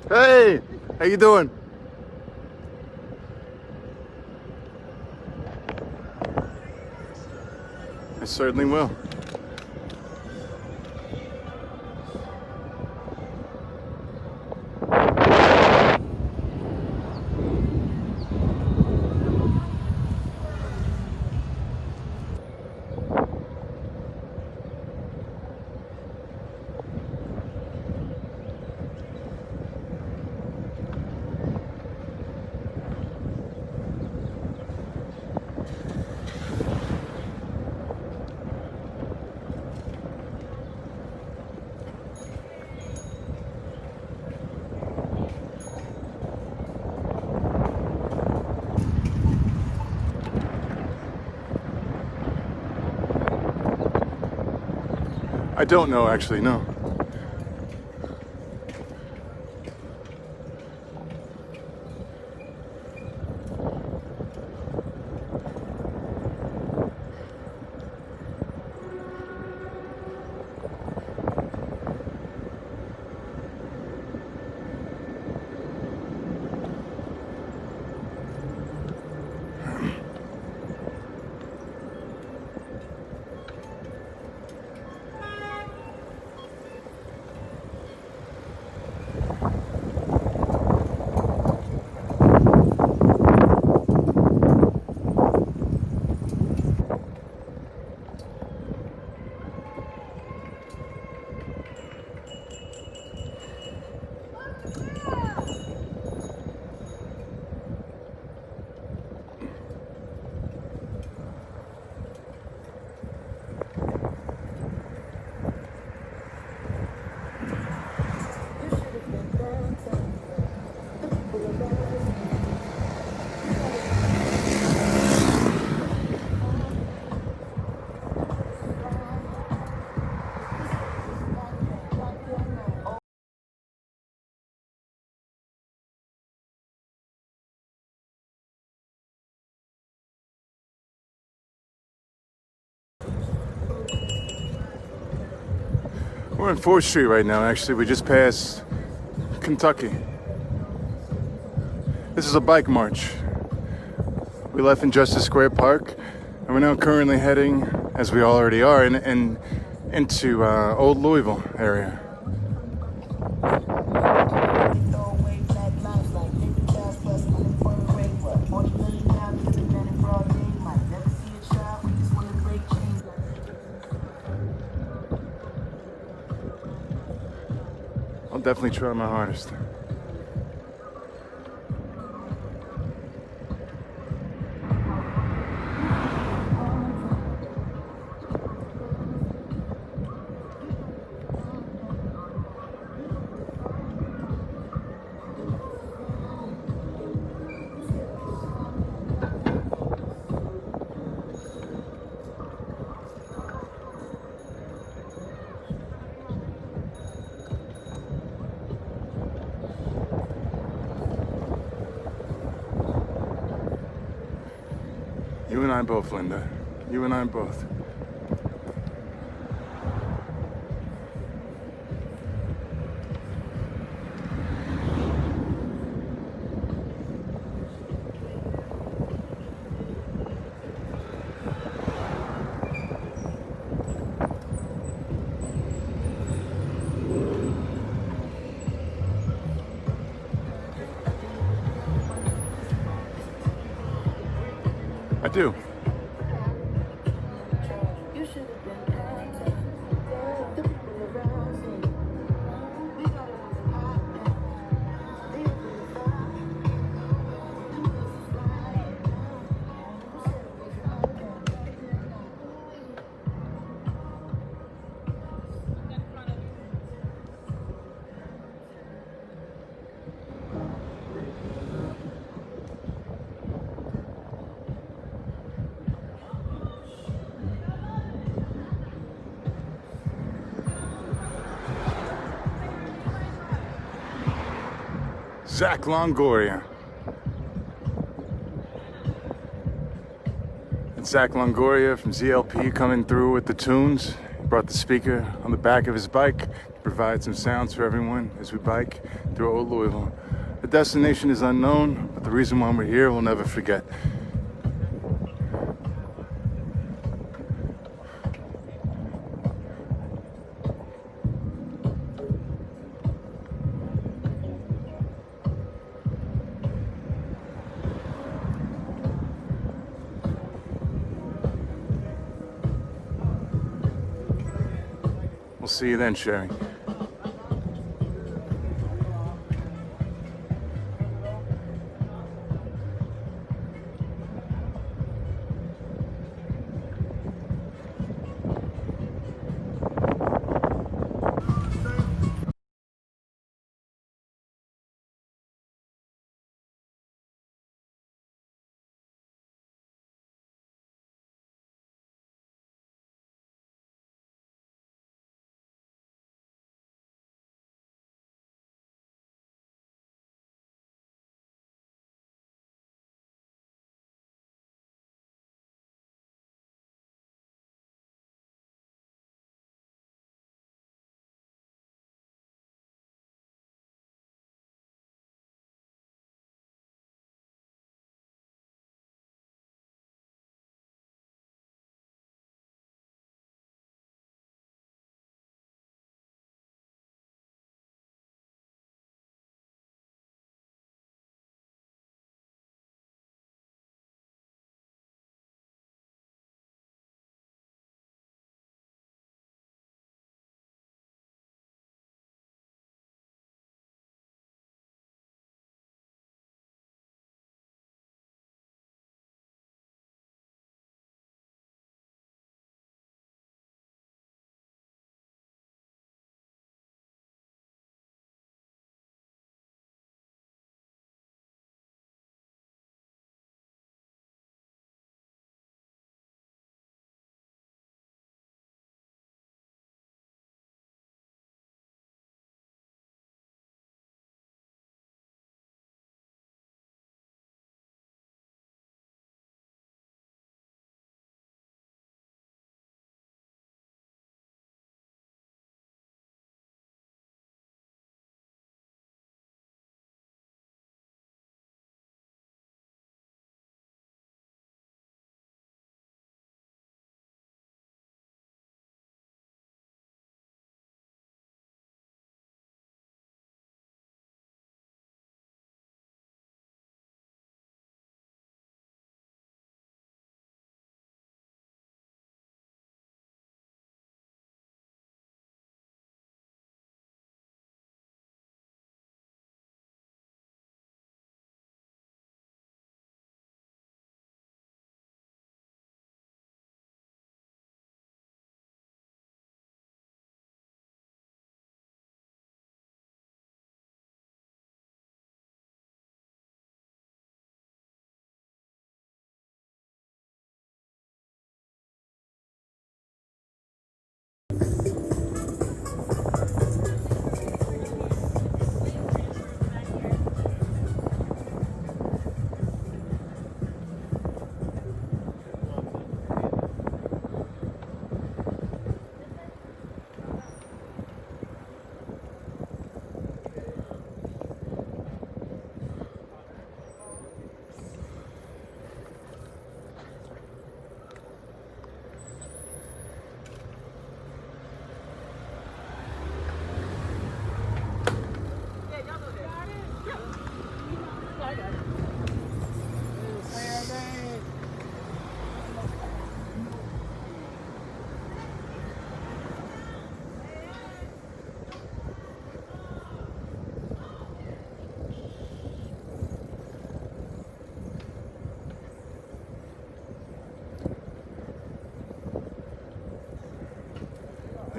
Hey, how you doing? I certainly will. I don't know, actually, no. We're on 4th Street right now, actually. We just passed Kentucky. This is a bike march. We left in Justice Square Park, and we're now currently heading, as we already are, into Old Louisville area. I'll definitely try my hardest. You and I both, Linda. You and I both. I do. Zach Longoria. It's Zach Longoria from ZLP coming through with the tunes. He brought the speaker on the back of his bike to provide some sounds for everyone as we bike through Old Louisville. The destination is unknown, but the reason why we're here we'll never forget. We'll see you then, Sherry.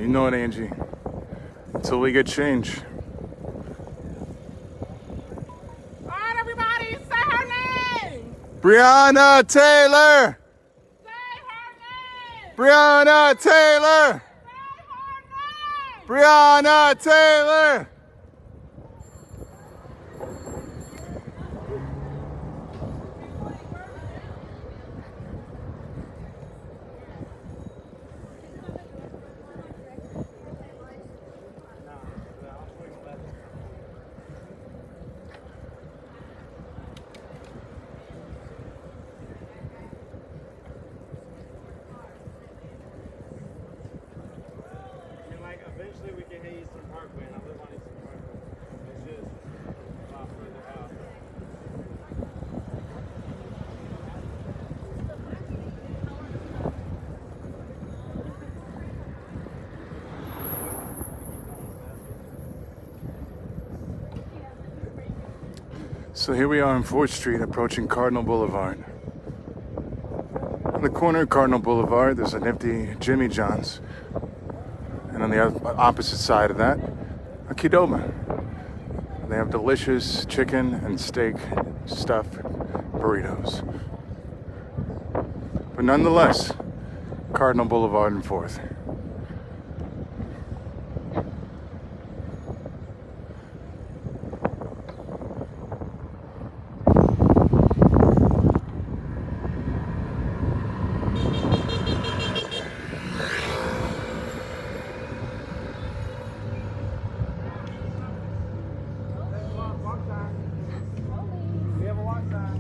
You know it, Angie. Until we get change. All right, everybody, say her name. Breonna Taylor! Say her name. Breonna Taylor! Say her name. Breonna Taylor! Eventually we can hit Eastern Parkway, and I live on Eastern Parkway. It's just a lot further out. So here we are on 4th Street approaching Cardinal Boulevard. On the corner of Cardinal Boulevard, there's a nifty Jimmy John's. And on the opposite side of that, a Qdoba. They have delicious chicken and steak stuffed burritos. But nonetheless, Cardinal Boulevard and 4th. We have a walk sign.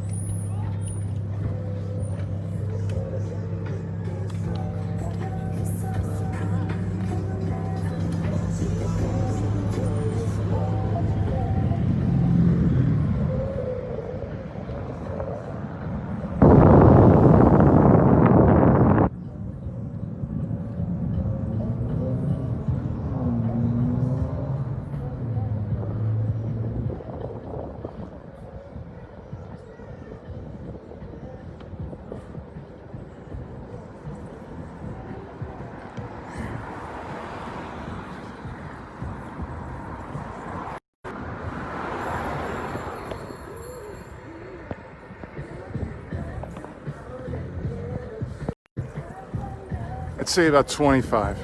I'd say about 25.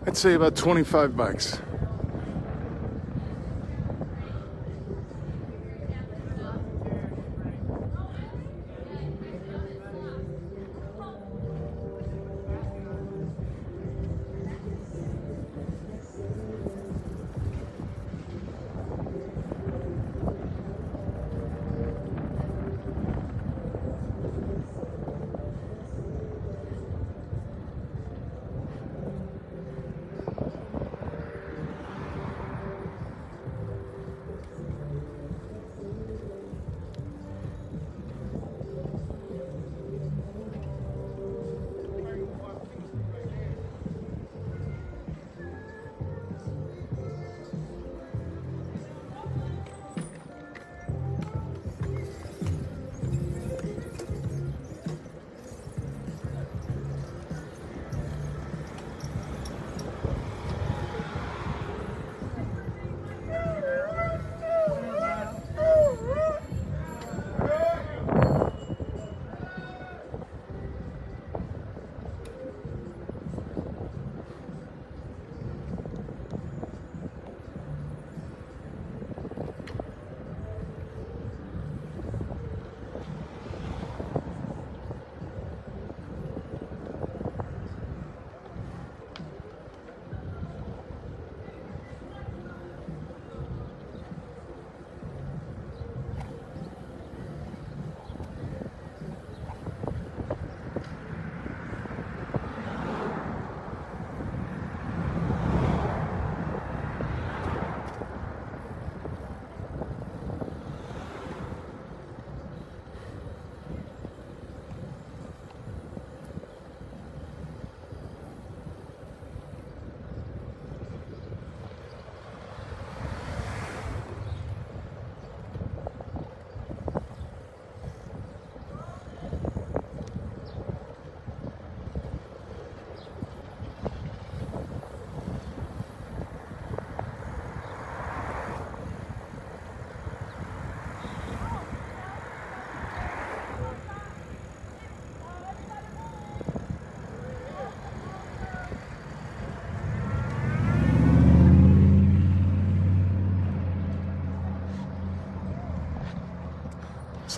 I'd say about 25 bikes.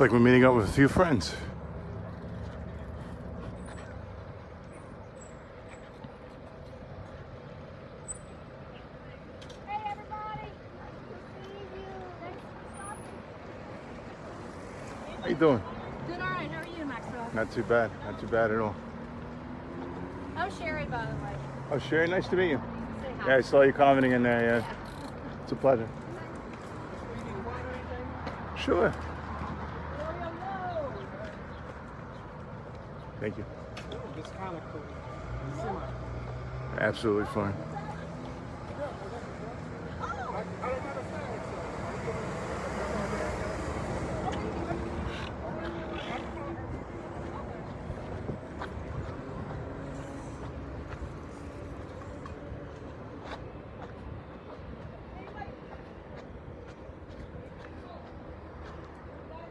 like we're meeting up with a few friends. Hey everybody! Nice to see you. Thanks for stopping. How you doing? Doing alright, how are you, Maxwell? Not too bad. Not too bad at all. Oh, Sherry, by the way. Oh, Sherry, nice to meet you. Say hi. Yeah, I saw you commenting in there. Yeah, it's a pleasure. Sure. Thank you. It's kind of cool. Absolutely fine.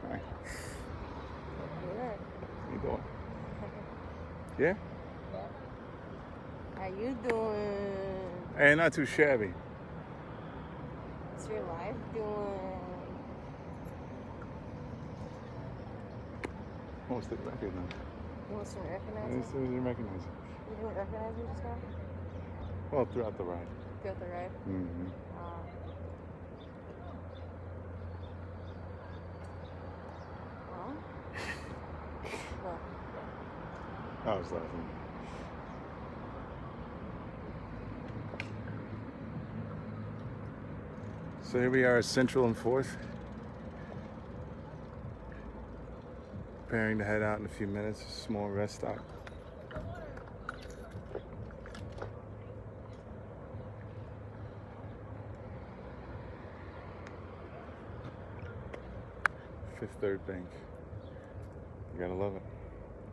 Hi. How you doing? Yeah? How you doing? Hey, not too shabby. What's your life doing? Almost didn't recognize. You want some I recognize didn't even recognize it. You didn't recognize me just now? Well, throughout the ride. Go the right. Mm-hmm. Well. Well. I was laughing. So here we are at Central and 4th. Preparing to head out in a few minutes. A small rest stop. Fifth Third Bank. You gotta love it.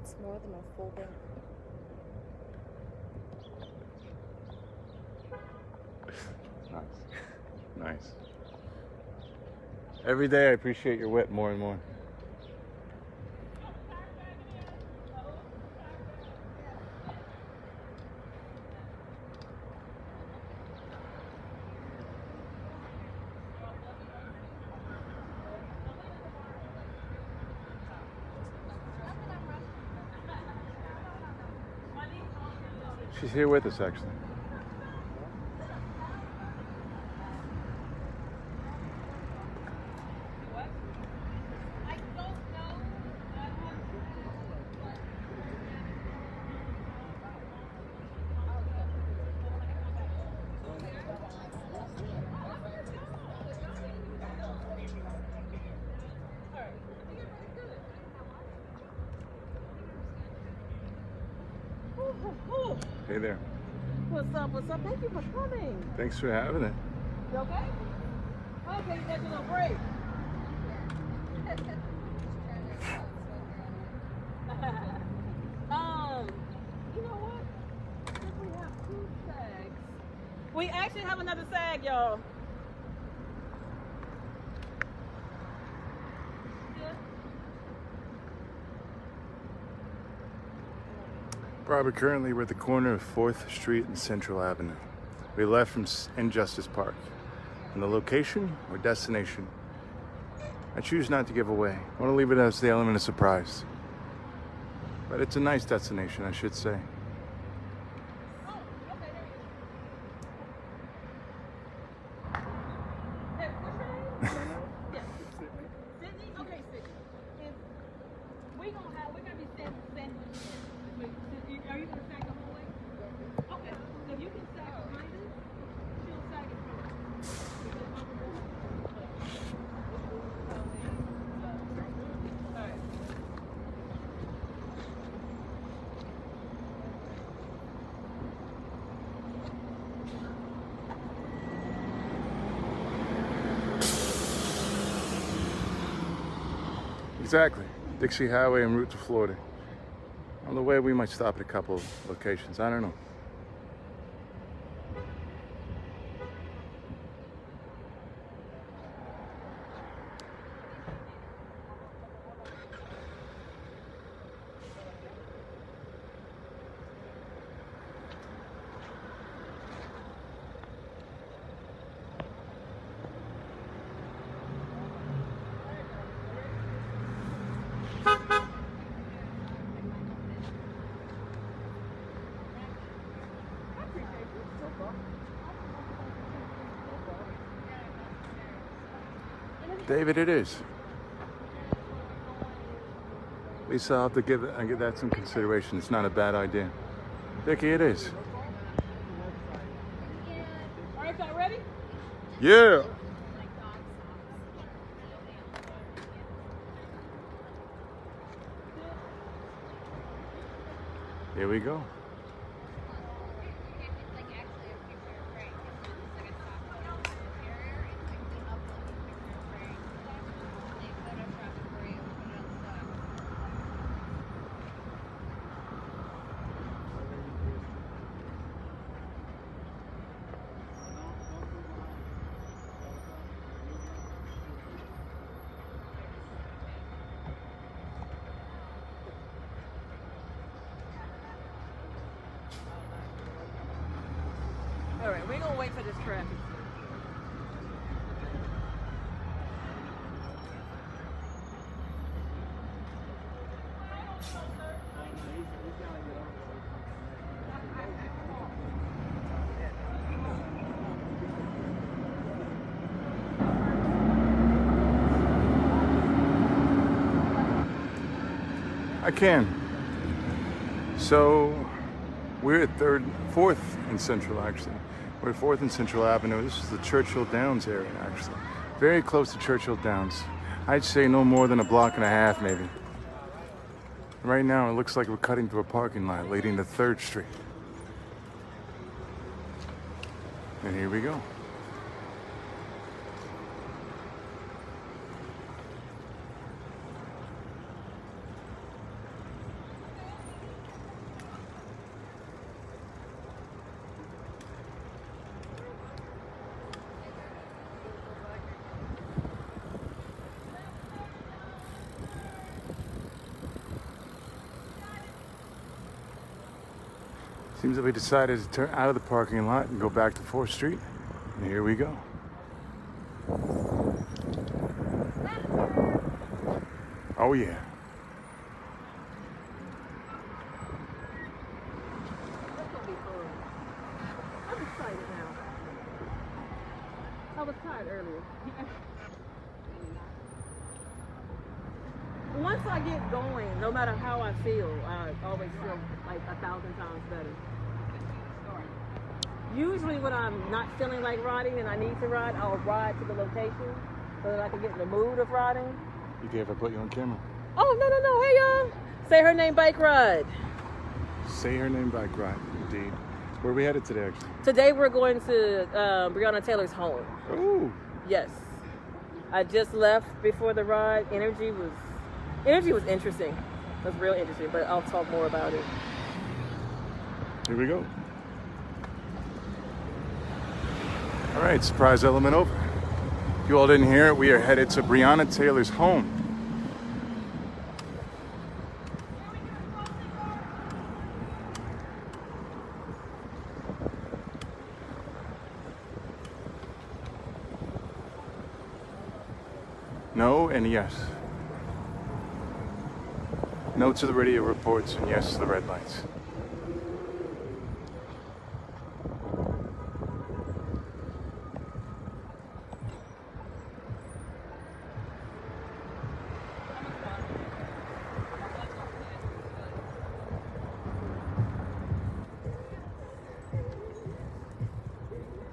It's more than a full bank. Nice. Nice. Every day I appreciate your wit more and more. She's here with us, actually. Hey there. What's up? What's up? Thank you for coming. Thanks for having it. You okay? Okay, you take a little break. You know what? Since we have two sags. We actually have another sag, y'all. Robert, currently we're at the corner of 4th Street and Central Avenue. We left from Injustice Park. And the location or destination, I choose not to give away. I want to leave it as the element of surprise. But it's a nice destination, I should say. Sydney? Okay, Sydney. If we're gonna be sandwiches. Are you gonna sag the whole way? Okay. So if you can sag behind us, she'll sag in front of us. Alright. Exactly. Dixie Highway en route to Florida. On the way, we might stop at a couple of locations. I don't know. David, it is. Lisa, I'll have to give that some consideration. It's not a bad idea. Dickie, it is. All right, y'all ready? Yeah. Here we go. All right, we're gonna wait for this traffic. I can. So we're at 4th and Central, actually. We're at 4th and Central Avenue. This is the Churchill Downs area, actually. Very close to Churchill Downs. I'd say no more than a block and a half, maybe. Right now, it looks like we're cutting through a parking lot leading to 3rd Street. And here we go. Seems that we decided to turn out of the parking lot and go back to 4th Street. And here we go. Oh yeah. That's gonna be fun. I'm excited now. I was tired earlier. Once I get going, no matter how I feel, I always feel like 1,000 times better. Usually when I'm not feeling like riding and I need to ride, I'll ride to the location so that I can get in the mood of riding. You care if I put you on camera? Oh, no. Hey, y'all. Say her name, bike ride. Say her name, bike ride, indeed. Where are we headed today, actually? Today we're going to Breonna Taylor's home. Oh. Yes. I just left before the ride. Energy was interesting. It was real interesting, but I'll talk more about it. Here we go. All right, surprise element over. If you all didn't hear it, we are headed to Breonna Taylor's home. No and yes. No to the radio reports and yes to the red lights.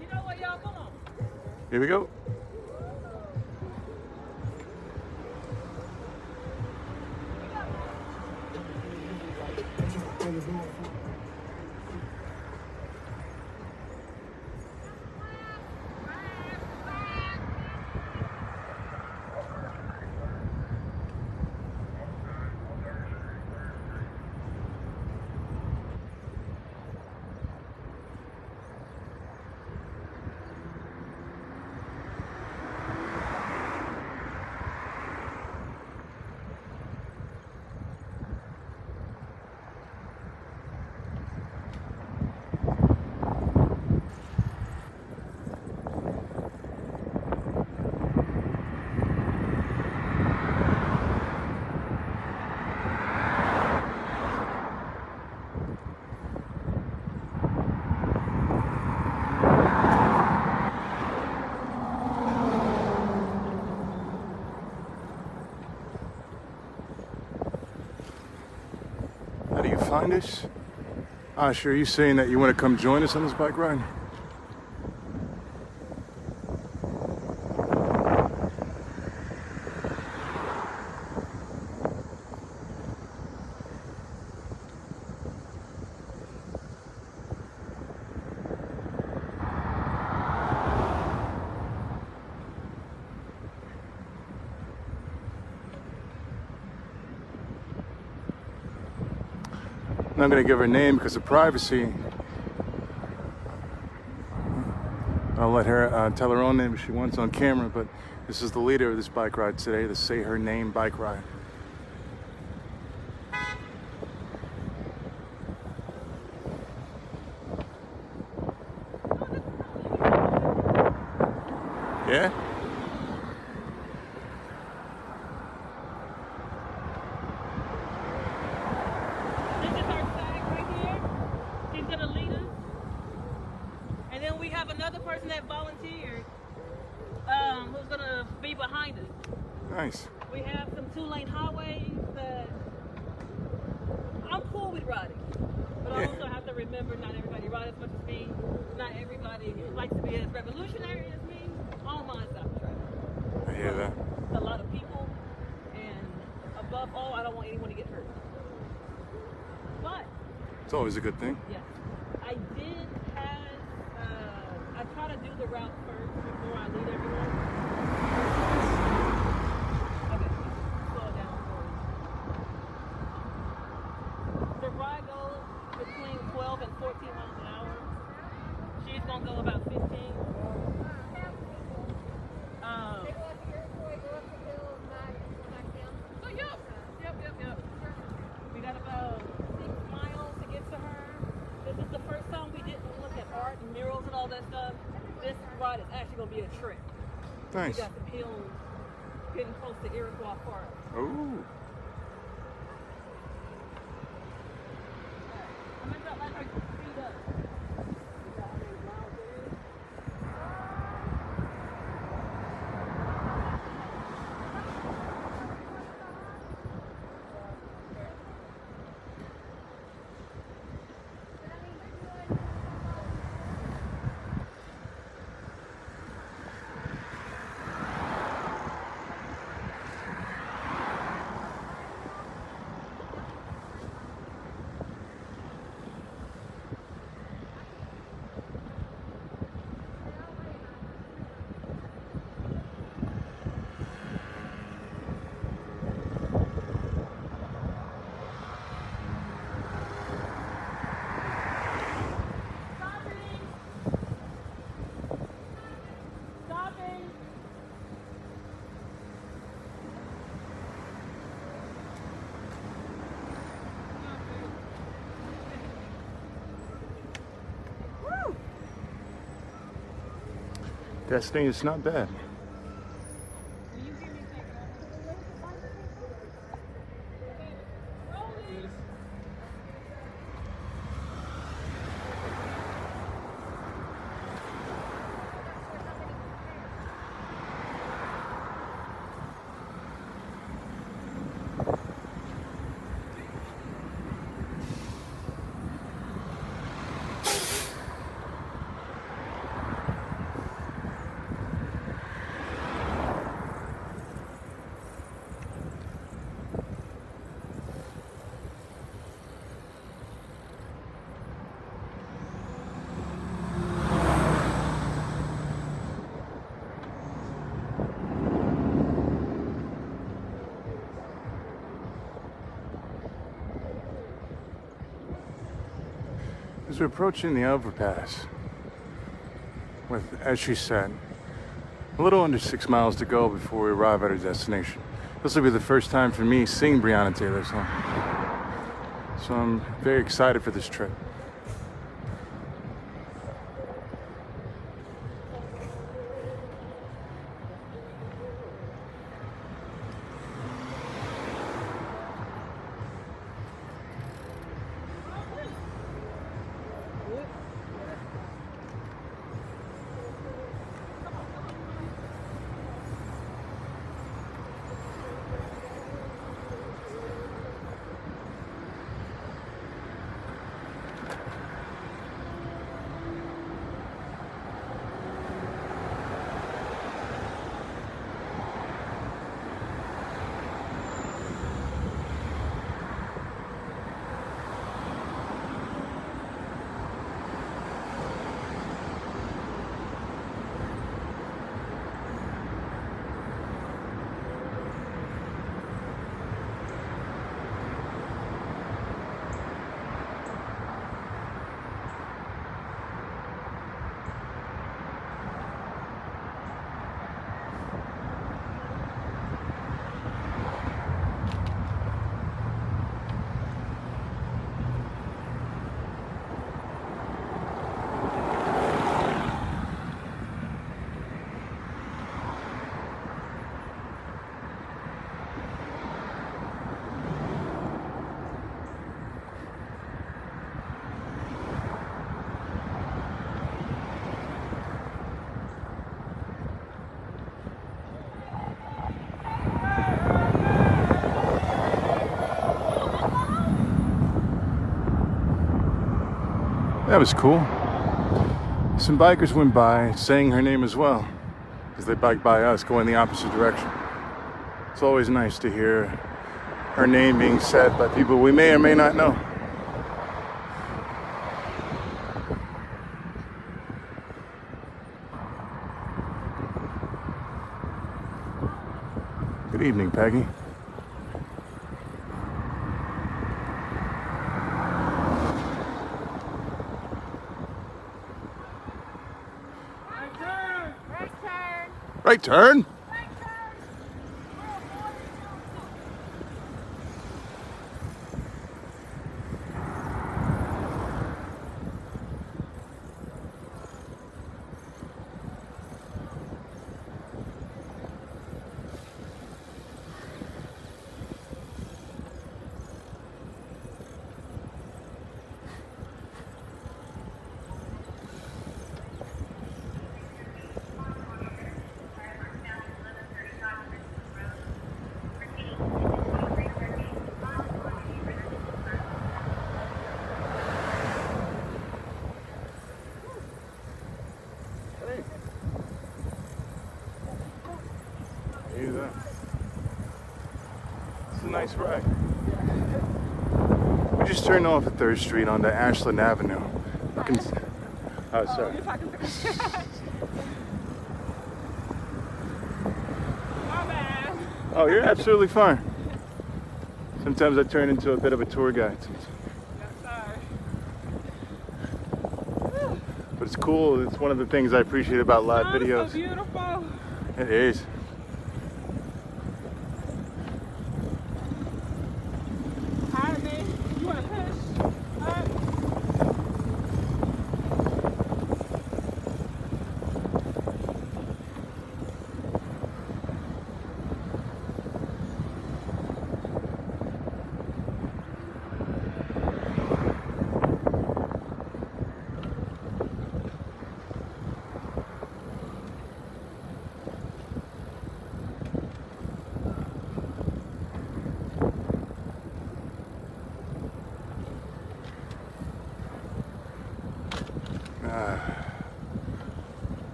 You know what, y'all? Come on. Here we go. find us? Asha, are you saying that you want to come join us on this bike ride? I'm not going to give her name because of privacy. I'll let her tell her own name if she wants on camera, but this is the leader of this bike ride today, the Say Her Name bike ride. Yeah? This is our tag right here. She's gonna lead us. And then we have another person that volunteered, who's gonna be behind us. Nice. We have some 2-lane highways that I'm cool with riding. But I Yeah. also have to remember not everybody rides as much as me. Not everybody likes to be as revolutionary as me. I don't mind stopping traffic. I hear that. It's a lot of people, and above all, I don't want anyone to get hurt. But It's always a good thing. yes, I did have. I try to do the route first before I lead everyone. Okay, slow it down for you. The ride goes between 12 and 14 miles an hour. She's gonna go about 15. So yep. We got about 6 miles to get to her. This is the first time we didn't look at art and murals and all that stuff. This ride is actually gonna be a trip. Nice. We got some hills getting close to Iroquois Park. Oh. I'm gonna let her speed up. We got how many miles it is? Stopping. Destiny is not bad. Will you hear me take it off? Rolling. As we're approaching the overpass, with, as she said, a little under 6 miles to go before we arrive at our destination. This will be the first time for me seeing Breonna Taylor, so I'm very excited for this trip. That was cool. Some bikers went by saying her name as well, as they biked by us going the opposite direction. It's always nice to hear her name being said by people we may or may not know. Good evening, Peggy. Right turn. Right turn? It's a nice ride. We just turned off at 3rd Street onto Ashland Avenue. Oh, sorry. My bad. Oh, you're absolutely fine. Sometimes I turn into a bit of a tour guide. Sorry. But it's cool. It's one of the things I appreciate about live Oh, videos. so beautiful. It is. Alright, man. You wanna push? Alright.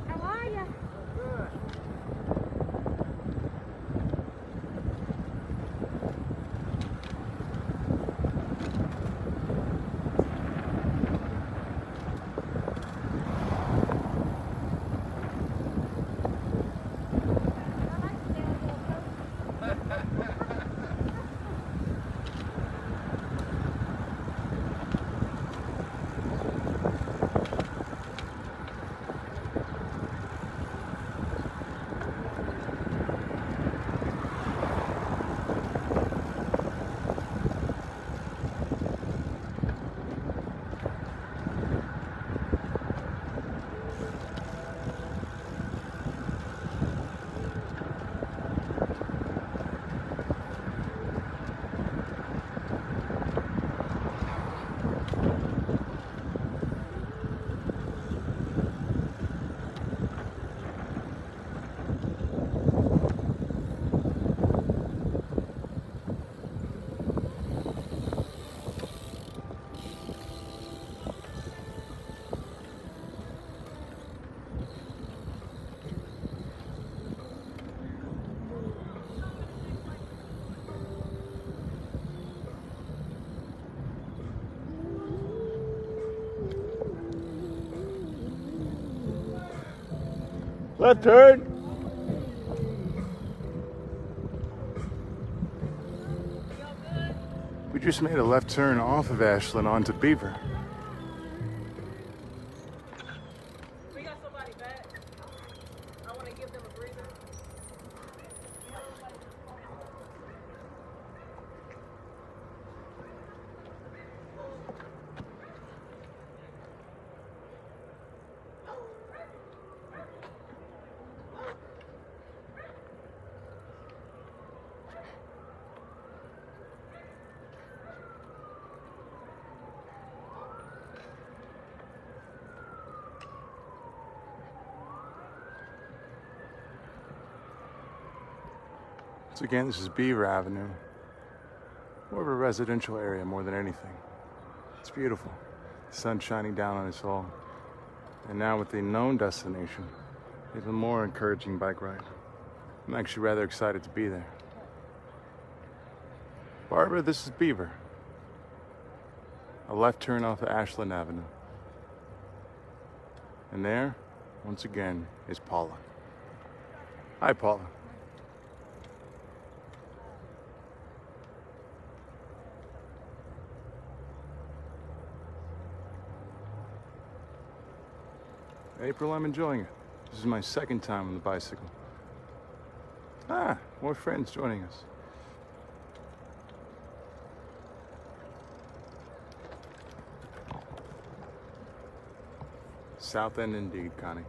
How are you? Left turn. We just made a left turn off of Ashland onto Beaver. We got somebody back. I want to give them a breather. Once again, this is Beaver Avenue. More of a residential area more than anything. It's beautiful. The sun shining down on us all. And now with the known destination, even more encouraging bike ride. I'm actually rather excited to be there. Barbara, this is Beaver. A left turn off of Ashland Avenue. And there, once again, is Paula. Hi, Paula. April, I'm enjoying it. This is my second time on the bicycle. Ah, more friends joining us. South End indeed, Connie.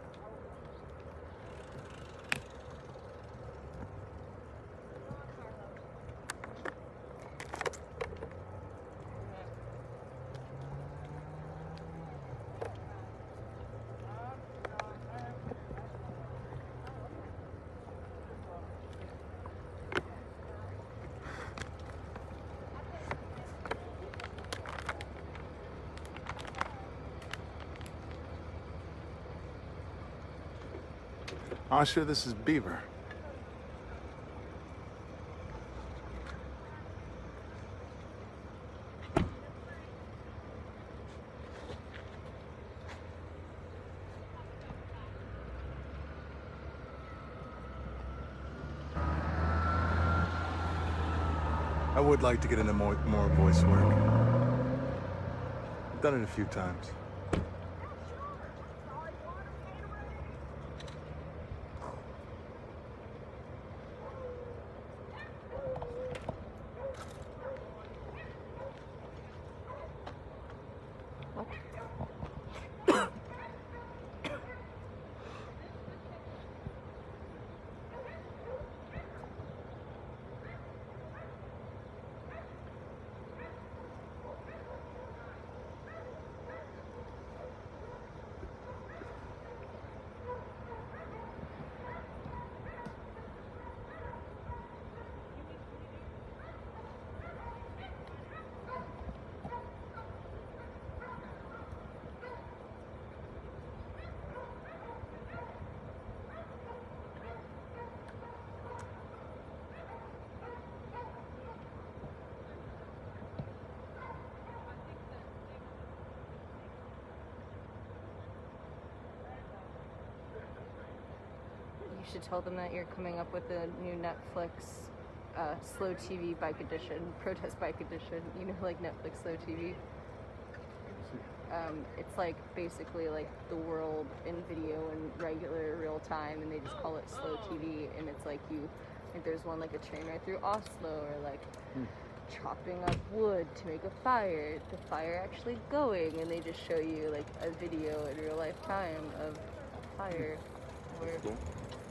Asha, this is Beaver. I would like to get into more voice work. I've done it a few times. You should tell them that you're coming up with a new Netflix slow TV bike edition, protest bike edition. You know, like Netflix slow TV. It's like basically like the world in video and regular real time, and they just call it slow TV. And it's like like there's one like a train ride through Oslo, or like chopping up wood to make a fire. The fire actually going, and they just show you like a video in real life time of a fire. Or, Cool.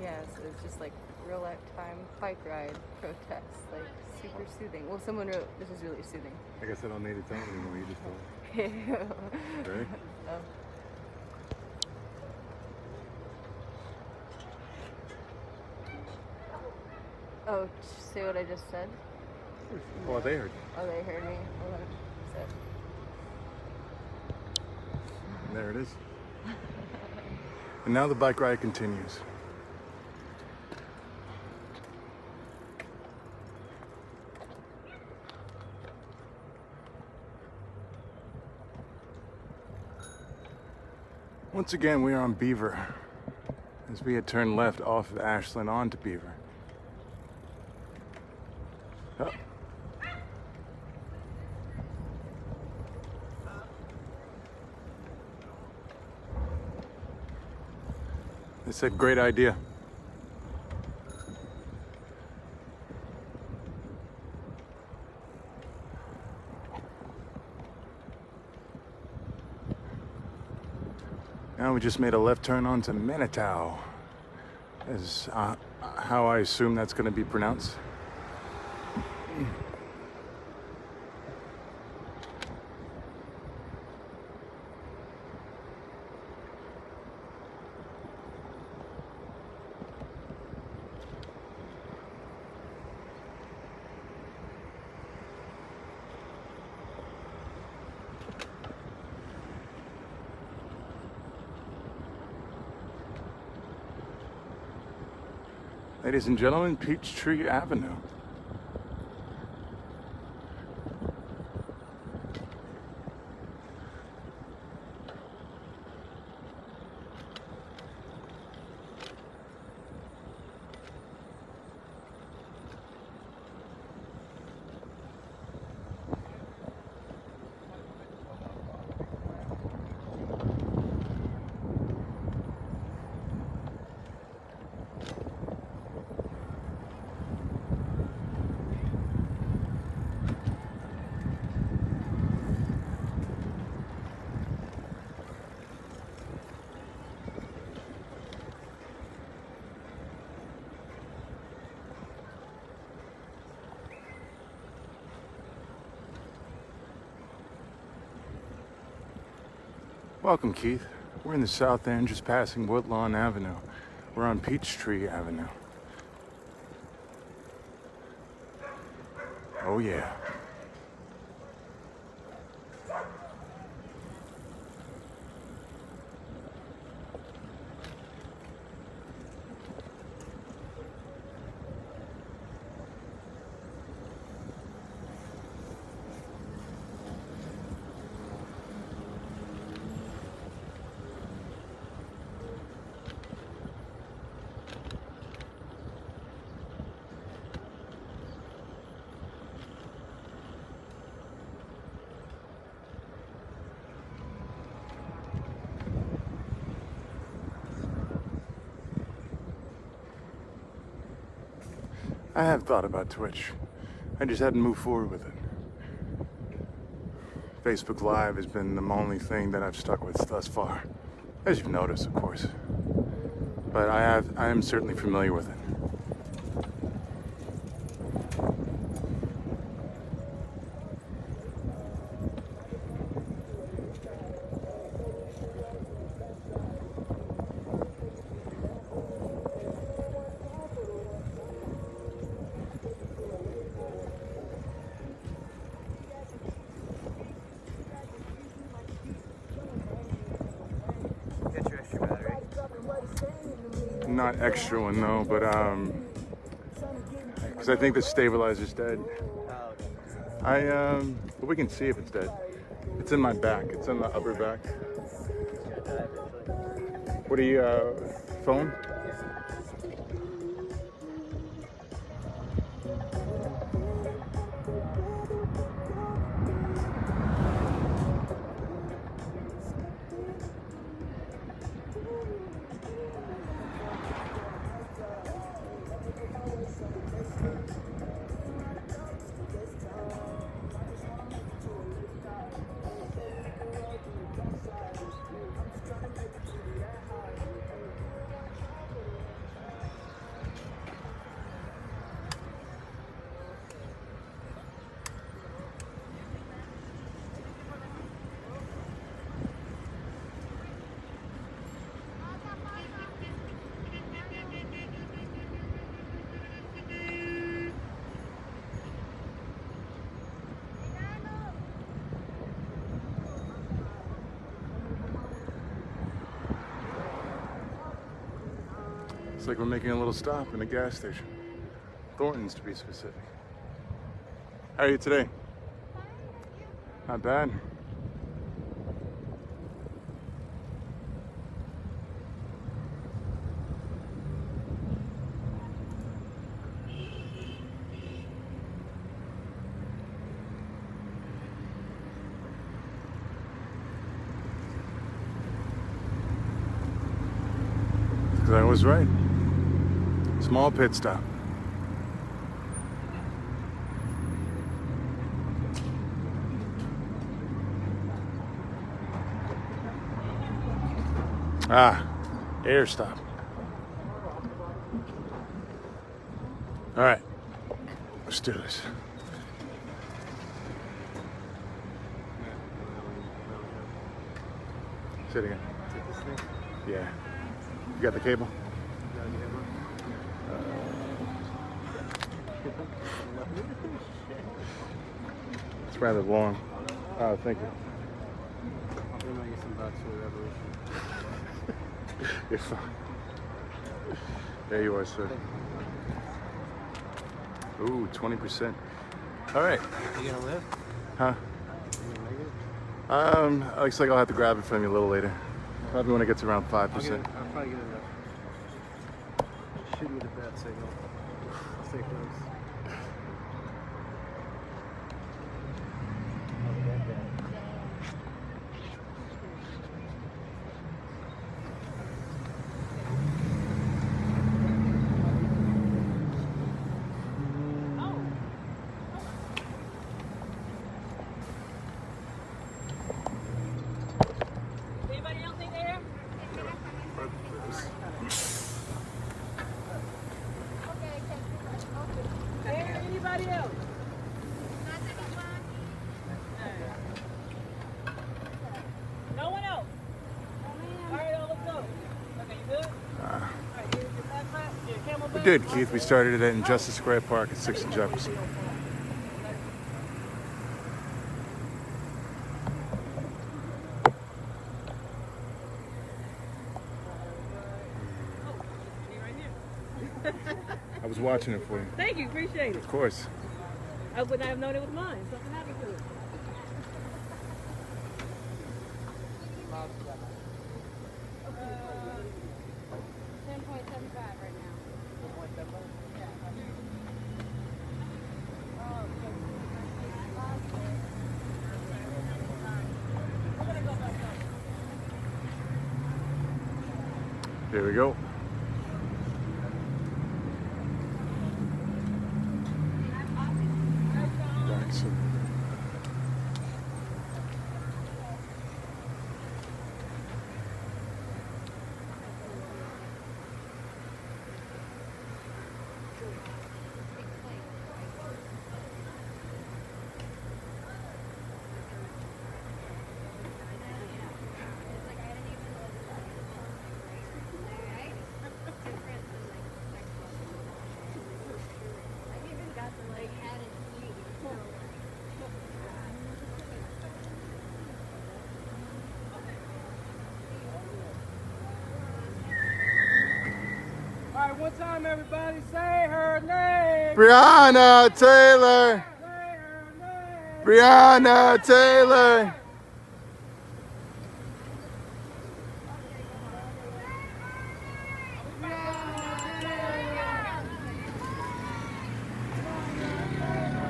yeah, so it's just like real life time bike ride protest, like super soothing. Well, someone wrote, this is really soothing. I guess I don't need to tell anymore. You just told me. Ready? Oh, say what I just said? Oh, they heard. Oh, they heard me? What I said. There it is. And now the bike ride continues. Once again, we are on Beaver, as we had turned left off of Ashland onto Beaver. Oh. They said, great idea. Now we just made a left turn onto Manitow, is how I assume that's going to be pronounced. Ladies and gentlemen, Peachtree Avenue. Welcome, Keith. We're in the South End, just passing Woodlawn Avenue. We're on Peachtree Avenue. Oh, yeah. I have thought about Twitch. I just hadn't moved forward with it. Facebook Live has been the only thing that I've stuck with thus far. As you've noticed, of course. But I am certainly familiar with it. Get your extra battery. Not extra one though, but because I think the stabilizer's dead. But we can see if it's dead. It's in my back. It's in the upper back. What are you, phone? It's like we're making a little stop in a gas station. Thornton's to be specific. How are you today? Not bad. Because I was right. Small pit stop. Ah, air stop. All right, let's do this. Say it again. Yeah. You got the cable? It's rather long. Oh, thank you. There might get some bucks for the revolution. You're fine. There you are, sir. Ooh, 20%. All right. You gonna live? Huh? You gonna make it? Looks like I'll have to grab it from you a little later. Probably when it gets around 5%. I'll probably get enough. Shoot me the bat signal. Stay close. Anybody else in there? There, anybody else? No one else? All right, let's go. Okay, you good? All right, here's your backpack, your camelback. We did, Keith. We started it at Injustice Square Park at 6th and Jefferson. Me right here. I was watching it for you. Thank you, appreciate it. Of course. I would not have known it was mine. Something happened to it. Here we go. Thanks. All right, one time, everybody, say her name. Breonna Taylor! Say her name. Breonna Taylor!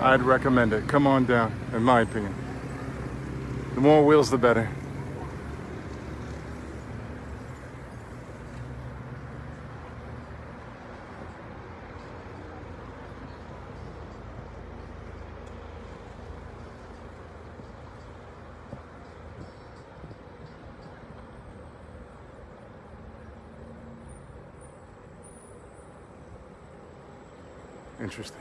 I'd recommend it. Come on down, in my opinion. The more wheels, the better. Interesting.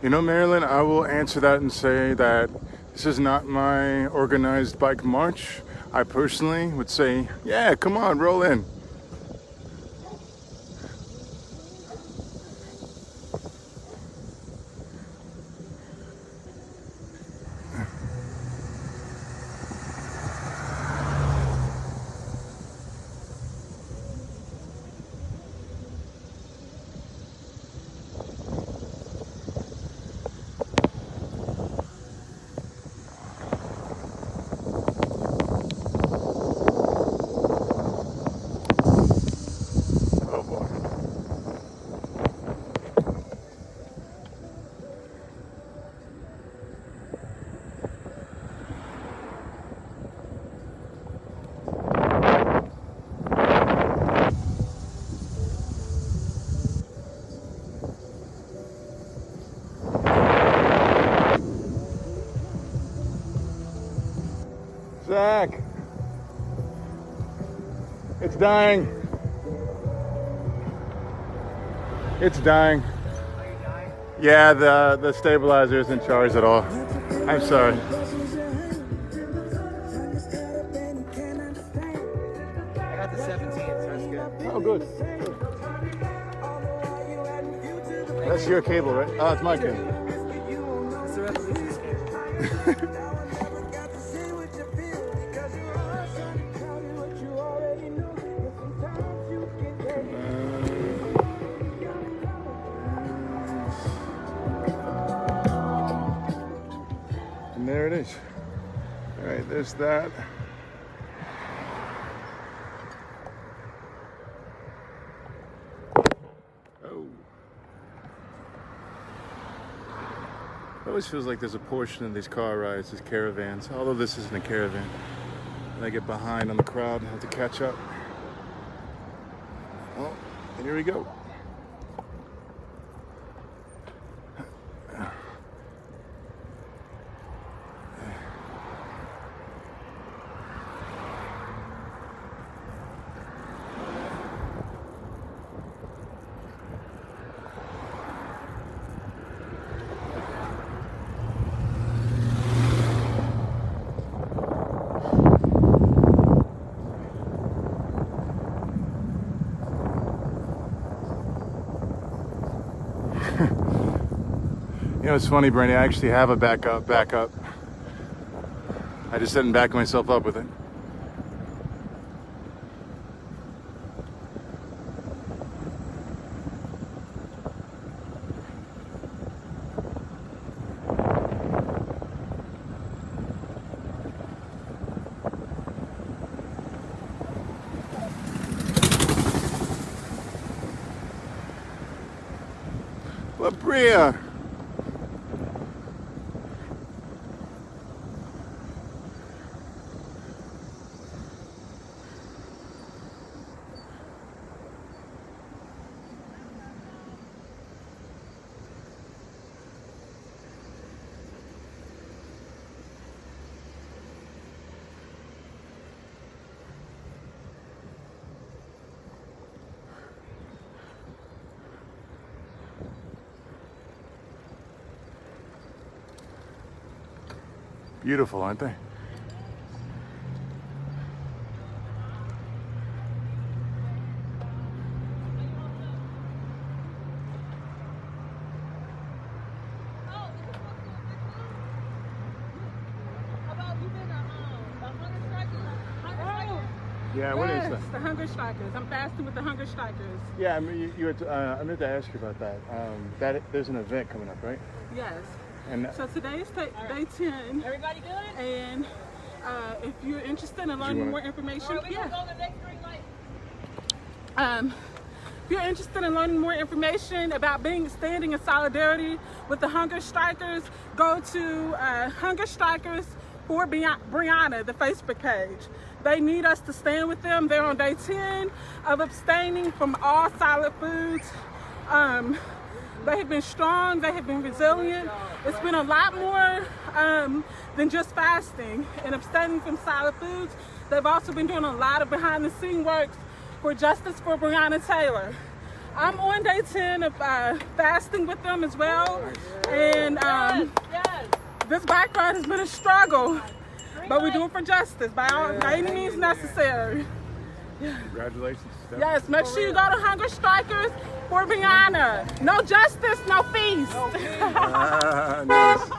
You know, Marilyn, I will answer that and say that this is not my organized bike march. I personally would say, yeah, come on, roll in. Zach. It's dying. It's dying. Yeah, the stabilizer isn't charged at all. I'm sorry. I got the 17, so that's good. Oh, good. That's your cable, right? Oh, it's my cable. It's the Revolution's cable. And there it is. All right, there's that. Oh. It always feels like there's a portion of these car rides, these caravans, although this isn't a caravan. And I get behind on the crowd and have to catch up. Oh, and here we go. You know, it's funny, Brandy, I actually have a backup. I just didn't back myself up with it. La Brea. Beautiful, aren't they? Yeah, what is that? The Hunger Strikers. I'm fasting with the Hunger Strikers. Yeah, I mean, I meant to ask you about that. There's an event coming up, right? Yes. And So today's day 10. Everybody good? And if you're interested in learning more information, Alright, we gonna go to the next green light. if you're interested in learning more information about standing in solidarity with the Hunger Strikers, go to Hunger Strikers for Brianna, the Facebook page. They need us to stand with them. They're on day 10 of abstaining from all solid foods. They have been strong, they have been resilient. It's been a lot more than just fasting and abstaining from solid foods. They've also been doing a lot of behind the scene work for justice for Breonna Taylor. I'm on day 10 of fasting with them as well. And this bike ride has been a struggle, but we do it for justice by any means necessary. congratulations. Yes, make sure you go to Hunger Strikers for Brianna. No justice, no feast. Nice.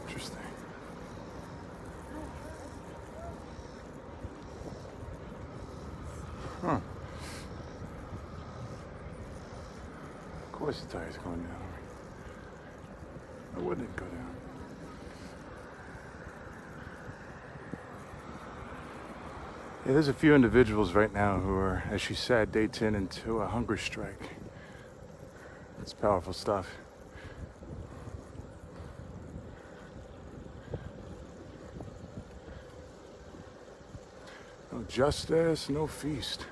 Interesting. Huh. Of course the tire's going down. Why wouldn't it go down? Yeah, there's a few individuals right now who are, as she said, day 10 into a hunger strike. It's powerful stuff. No justice, no feast.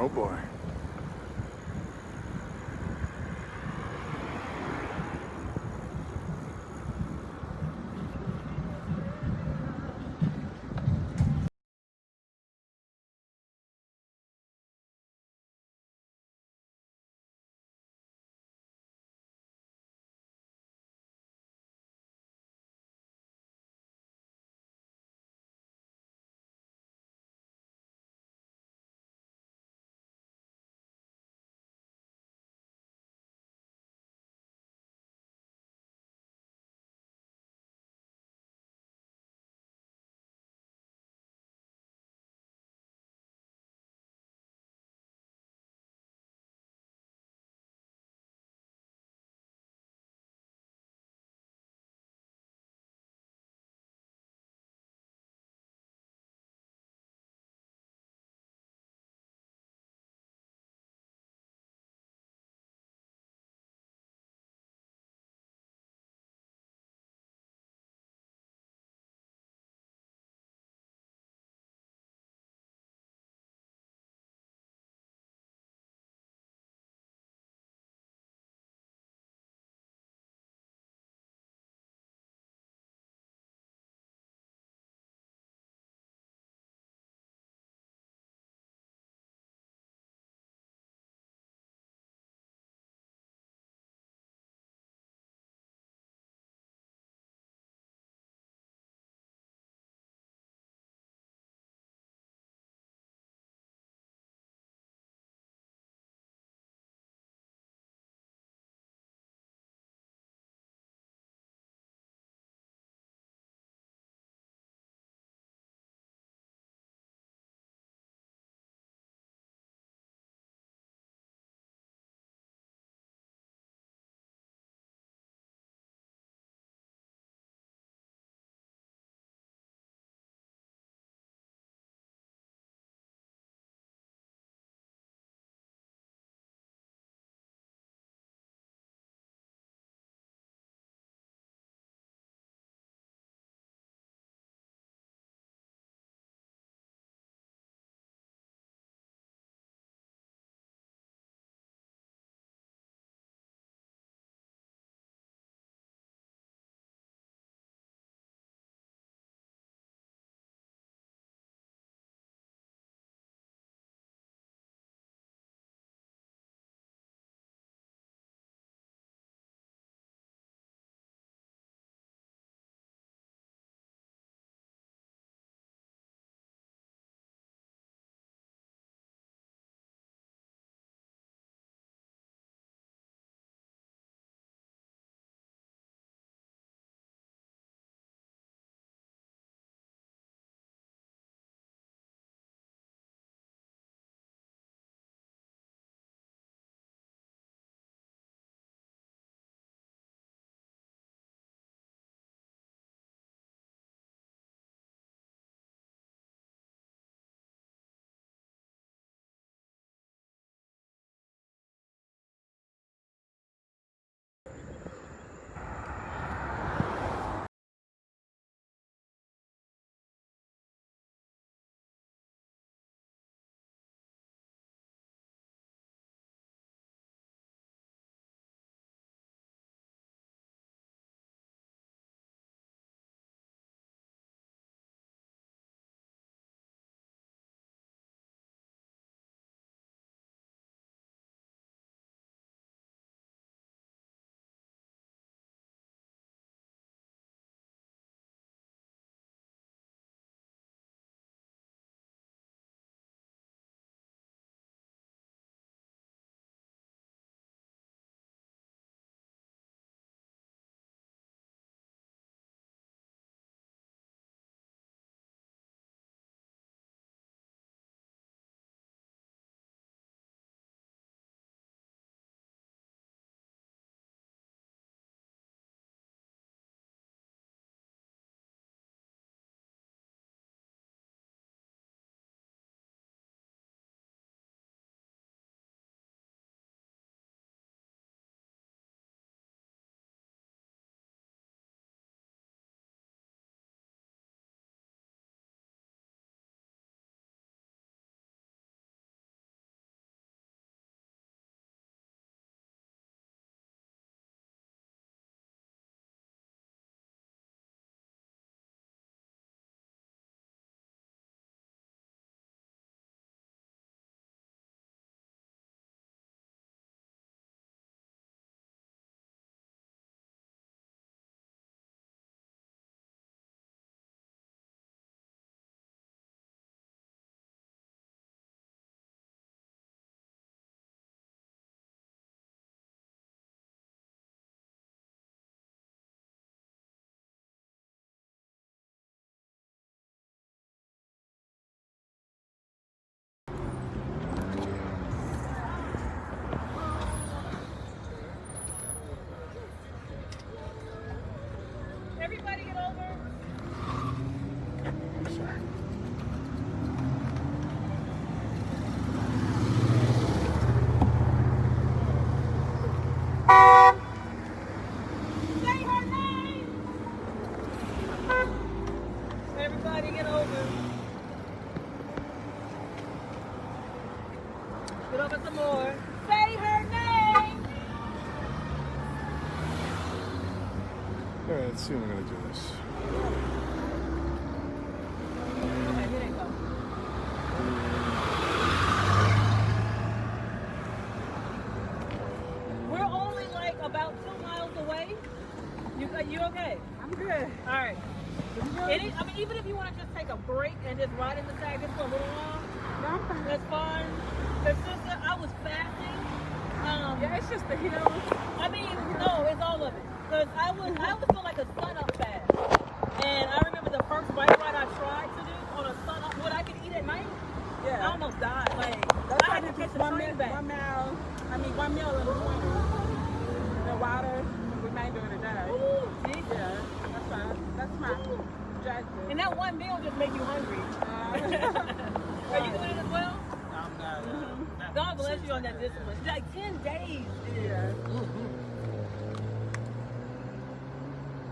Oh boy. Get over some more. Say her name. All right, let's see if I'm gonna do this. Okay, here they go. We're only like about 2 miles away. You okay? I'm good. All right. I mean, even if you want to just take a break and just ride in the tag just for a little while, No, I'm fine. that's fine. But sister, I was fasting. Yeah, it's just the hills. I mean, no, it's all of it. Cause I was doing like a sun up fast, and I remember the first bike ride I tried to do on a sun up, what I could eat at night. I Yeah. almost died. Like That's I why had to it's catch just the 1 train meal, back. 1 mile. I mean, 1 meal in the morning. The water, the remainder of the day. Ooh, see? Yeah, that's fine. That's my objective. And that one meal just make you hungry. Are you doing it as well? I'm not. God bless you on that discipline. It's like 10 days. Yeah.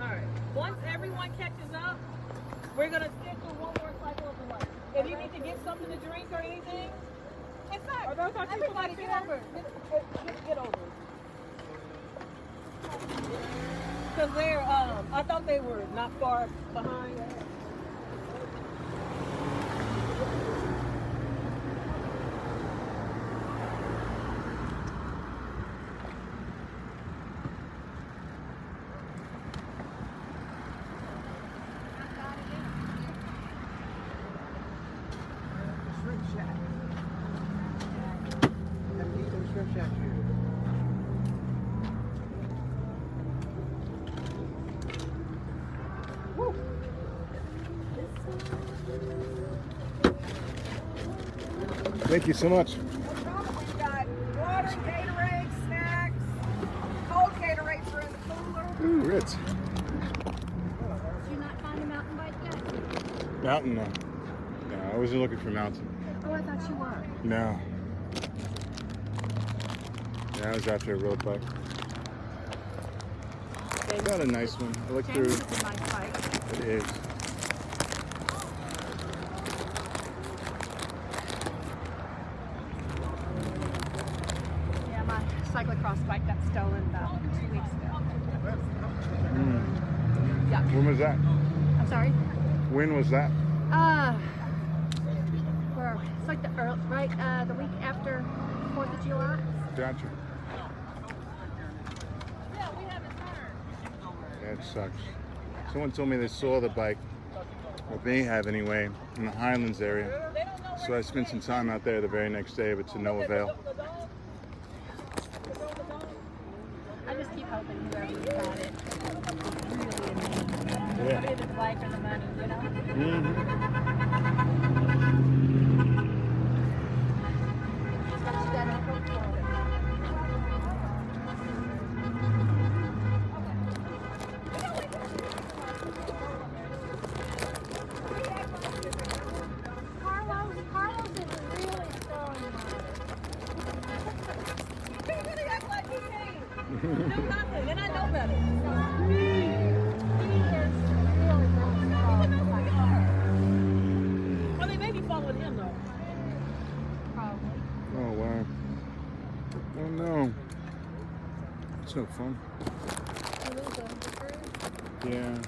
All right. Once everyone catches up, we're gonna sit through one more cycle of the light. If you need to get something to drink or anything, in fact, Are those our people everybody back get there? over. Get over. Because they're, I thought they were not far behind. Shrimp shack. Haven't eaten the shrimp shack here. Thank you so much. We've got water, Gatorade, snacks, cold Gatorades are in the cooler. Ooh, Ritz. Did you not find a mountain bike yet? Mountain, no. No, I wasn't looking for mountain. Oh, I thought you were. No. Yeah, I was after a road bike. Got a nice one. I looked through. James is a nice bike. It is. Yeah, my cyclocross bike got stolen about 2 weeks ago. Yeah. When was that? I'm sorry. When was that? Where? It's like the week after 4th of July. Gotcha. Yeah, it sucks. Someone told me they saw the bike, or they have anyway, in the Highlands area. So I spent some time out there the very next day, but to no avail. I just keep hoping whoever got it really is. Yeah. Put it in the bike or the money, you know? Just what you gotta hope for. Carlos is really throwing He really acts like he can't do nothing, and I know better. He is really throwing I mean, maybe following him though. probably. Oh, wow. Oh, no. It's no fun. Yeah.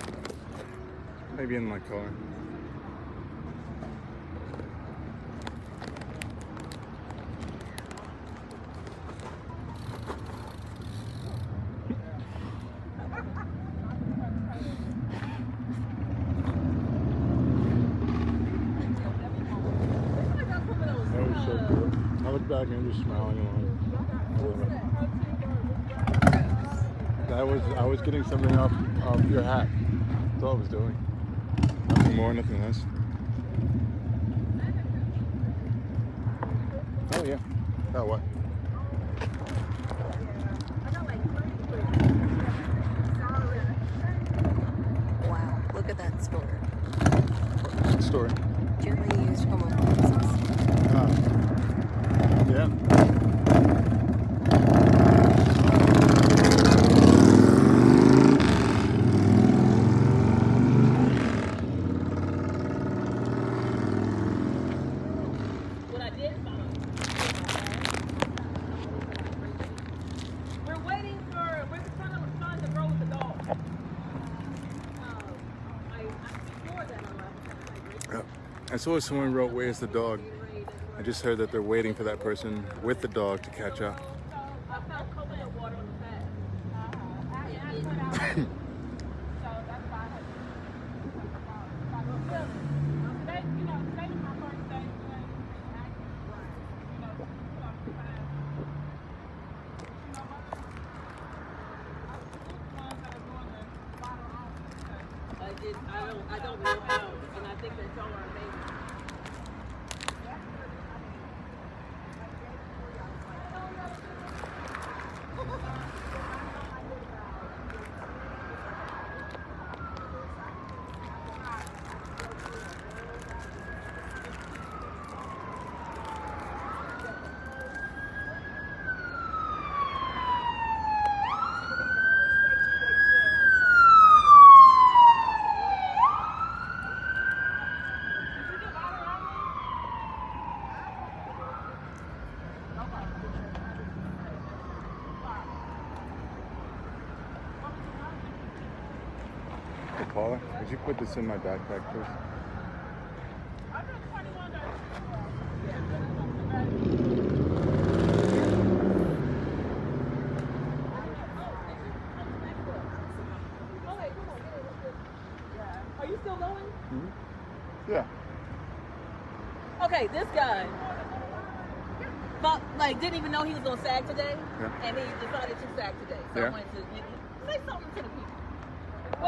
Maybe in my car. That was so cool. I look back and I'm just smiling along. I was getting something off your hat. That's all I was doing. Nothing more, nothing less. Oh yeah. Oh what? Wow, look at that store. Story. Gently used home appliances. Yeah. What I did find I saw someone wrote, "Where's the dog?" I just heard that they're waiting for that person with the dog to catch up. I found coconut water on the pad. So that's why I had today, you know, today was my first day doing acting. You know, so I'm trying. You know what? I'm the ones that are doing the bottle off. I don't know how, and I think that y'all are amazing. Hey, Paula, would you put this in my backpack, please? Are you still going? Yeah. Okay, this guy, didn't even know he was gonna SAG today, and he decided to SAG today. So I wanted to say something to the people.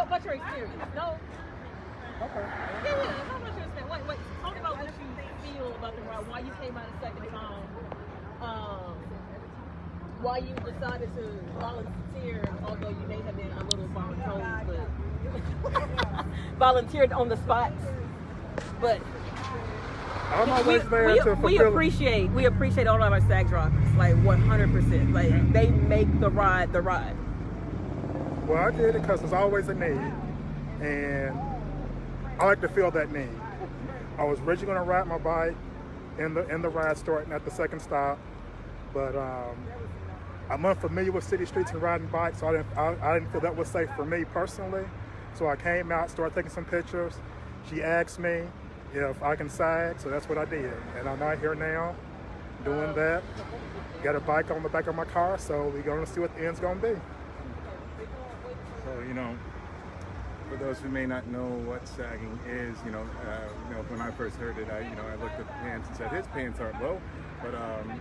What's your experience? No. Okay. Yeah. How much your experience? Wait. Talk about what you feel about the ride. Why you came out a second time. Why you decided to volunteer, although you may have been a little voluntold, but volunteered on the spot. But I'm always there to we fulfill. we appreciate all of our SAG drivers, like 100%. Like they make the ride the ride. Well, I did it because there's always a need, and I like to feel that need. I was originally going to ride my bike in the ride starting at the second stop, but I'm unfamiliar with city streets and riding bikes, so I didn't feel that was safe for me personally. So I came out, started taking some pictures. She asked me if I can SAG, so that's what I did, and I'm out here now doing that. Got a bike on the back of my car, so we're going to see what the end's going to be. So, you know, for those who may not know what sagging is, when I first heard it, I looked at the pants and said, his pants aren't low, but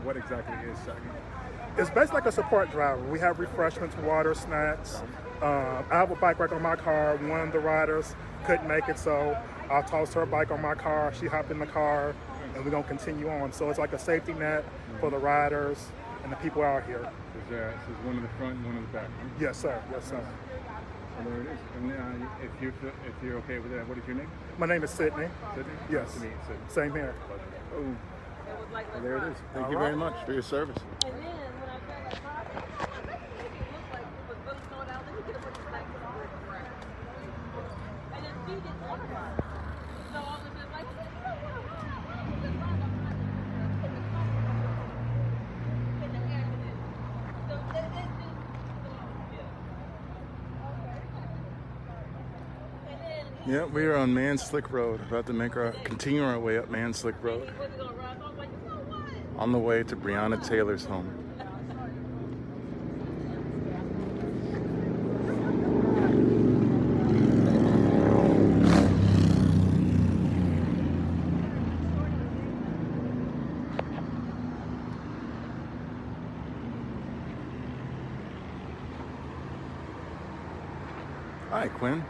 what exactly is sagging? It's basically like a support driver. We have refreshments, water, snacks. I have a bike rack on my car. One of the riders couldn't make it, so I tossed her bike on my car. She hopped in the car, and we're going to continue on. So it's like a safety net for the riders and the people out here. So there's one in the front and one in the back. Right? Yes, sir. Yes, sir. So there it is. And if you're okay with that, what is your name? My name is Sydney. Sydney? Yes. Nice to meet you, Sydney. Same here. Oh, well, there it is. Thank you very much for your service. And then when I found that product, it looked like it was really snowed out. Let me get a bunch of snacks and all that. And then she didn't want to ride. So I was just like, you don't want to ride. Just ride. I'm not in the air with it. So it's just, Yeah, we are on Man Slick Road, about to continue our way up Man Slick Road, was it gonna ride? So I was like, you know what? on the way to Breonna Taylor's home. Hi, Quinn.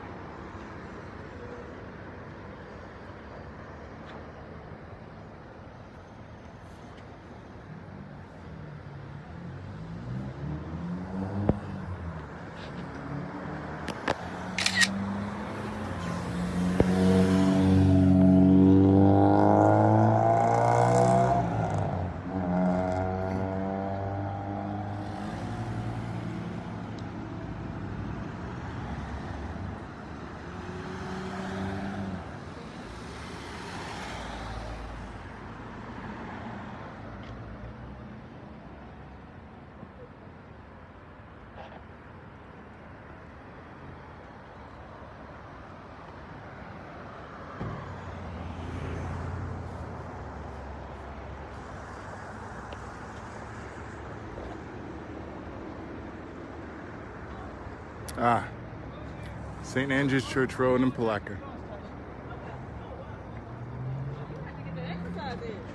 St. Andrew's Church Road in Palatka.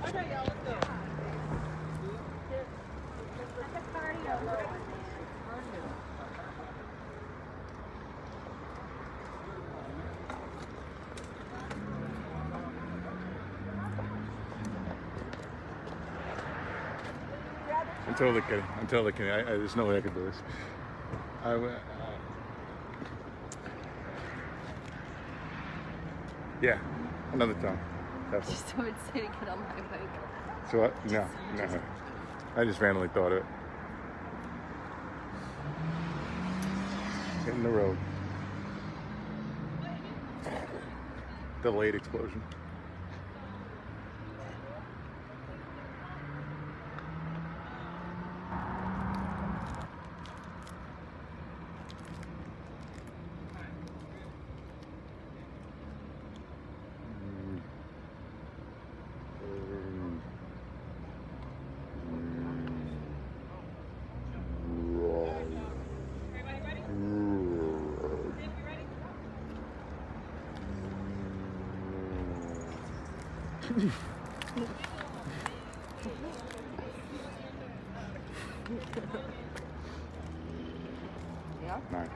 Okay, y'all, let's go. I'm totally kidding. I'm totally kidding. There's no way I could do this. Yeah, another time. Definitely. Just would say to get on my bike. So what? No. I just randomly thought of it. Hitting the road. Delayed explosion. Yeah? Nine.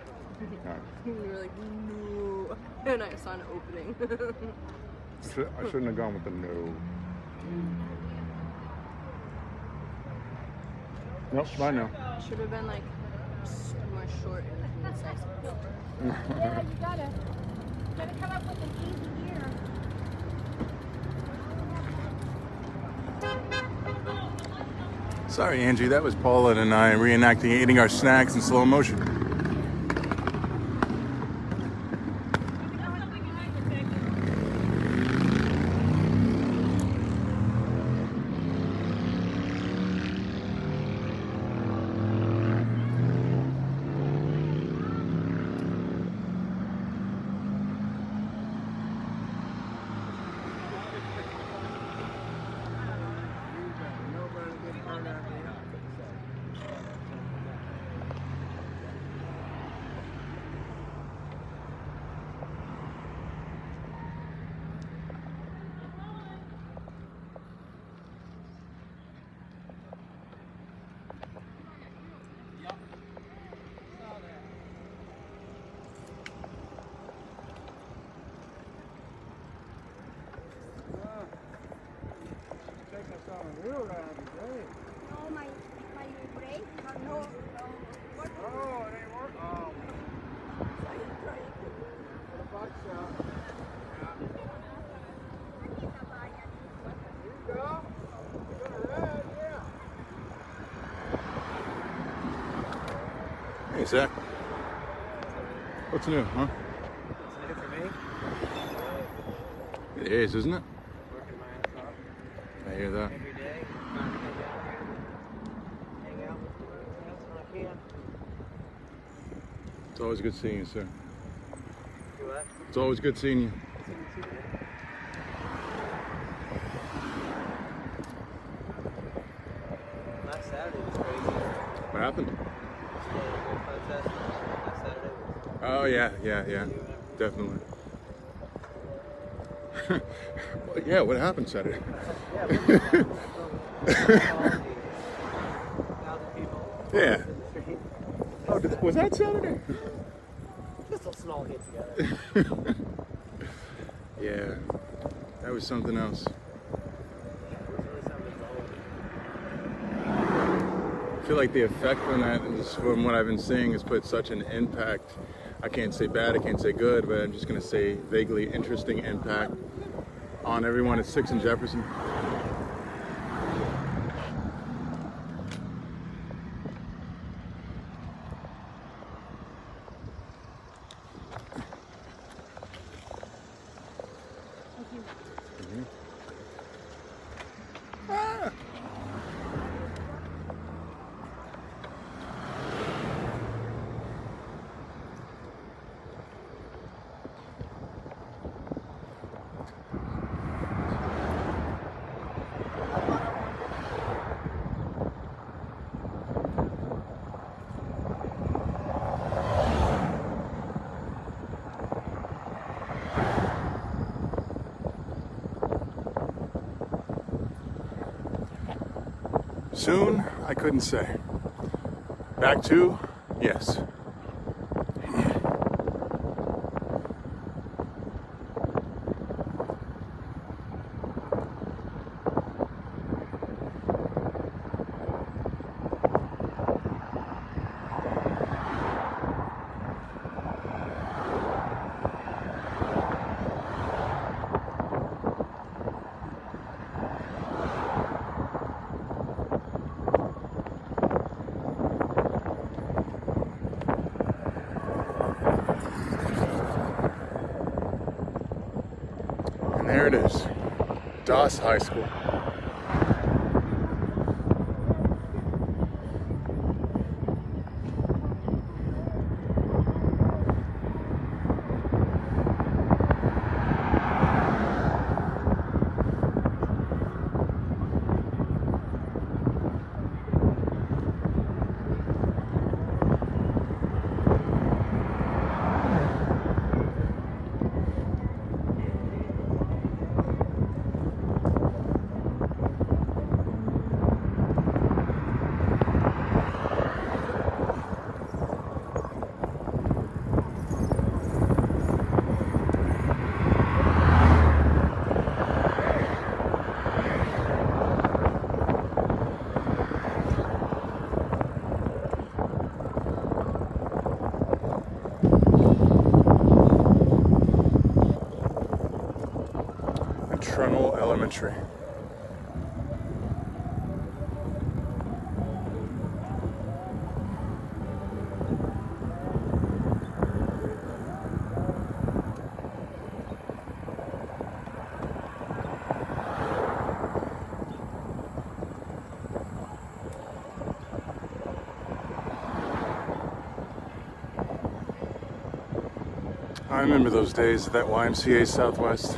You were like, no. And I saw an opening. I shouldn't have gone with the no. Nope, fine now. Should have been like more short and concise. Yeah, you gotta come up with an easy year. Sorry, Angie, that was Paula and I reenacting eating our snacks in slow motion. Oh, my brake? No. Oh, it ain't working. Oh. Hey, Zach. What's new, huh? It's new for me. It is, isn't it? Working my ass off I hear that. every day. Trying to get down here. Hang out with everyone else when I can. It's always good seeing you, sir. Do what? It's always good seeing you. Last Saturday was crazy. What happened? Good protest. Last Saturday was Oh, yeah. Definitely. Well, yeah, what happened Saturday? thousand people. Yeah. In the street. Oh, was that Saturday? Just a small get together. Yeah, that was something else. It was really something to I feel like the effect from that, is, from what I've been seeing, has put such an impact. I can't say bad, I can't say good, but I'm just going to say vaguely interesting impact on everyone at 6th and Jefferson. Soon, I couldn't say. Back to, yes. There it is, Doss High School. Trunnell Elementary. I remember those days at that YMCA Southwest.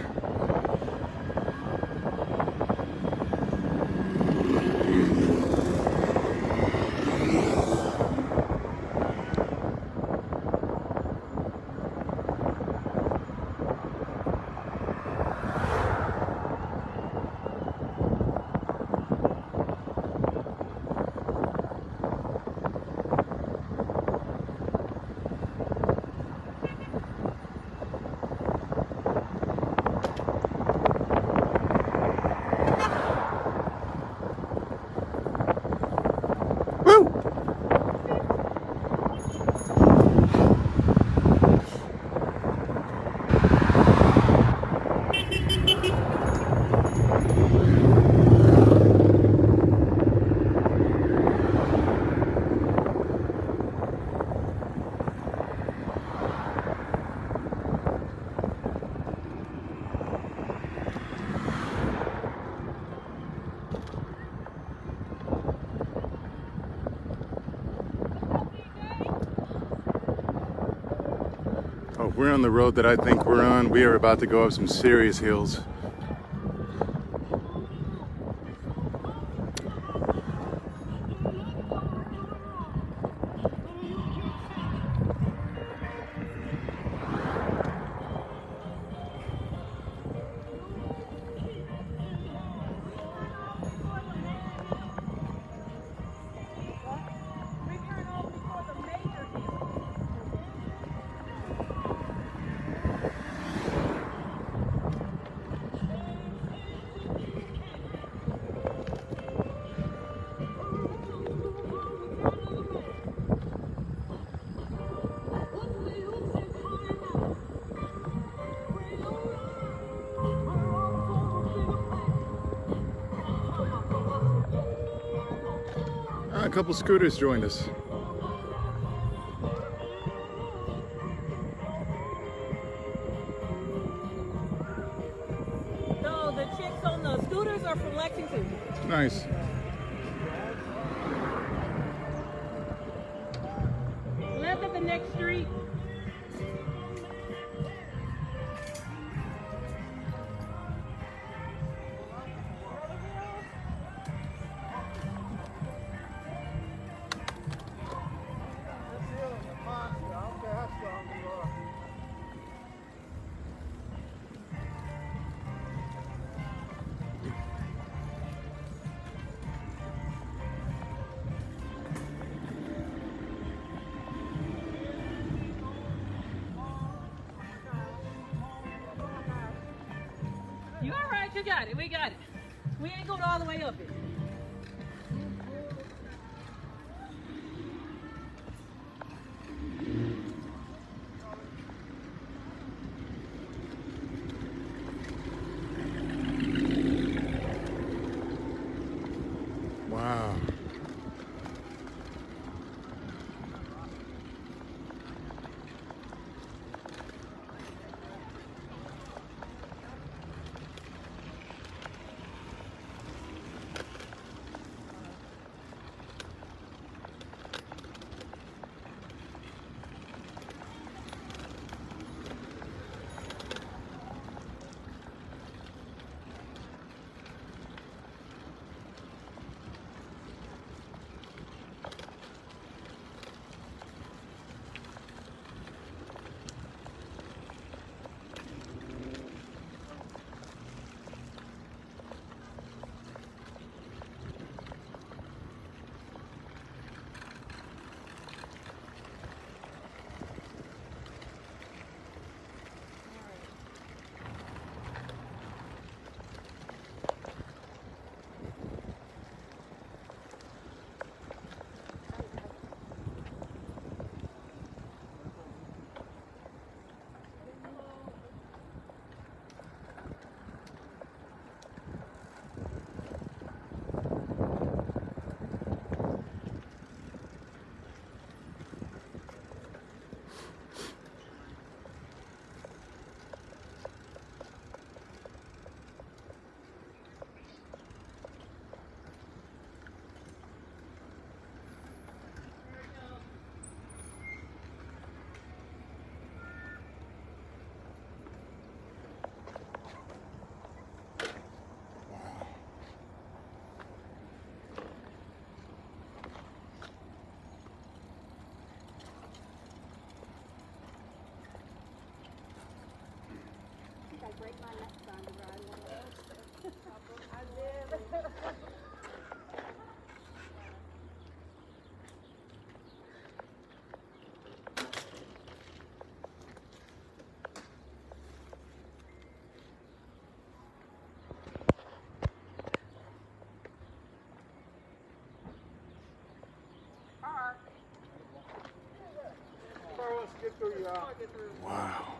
Oh, we're on the road that I think we're on. We are about to go up some serious hills. A couple scooters joined us. No, the chicks on the scooters are from Lexington. Nice. Left at the next street. We got it. We got it. We ain't going all the way up it. Wow. Get through, y'all. Wow.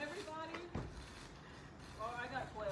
Everybody? Oh, I got 12.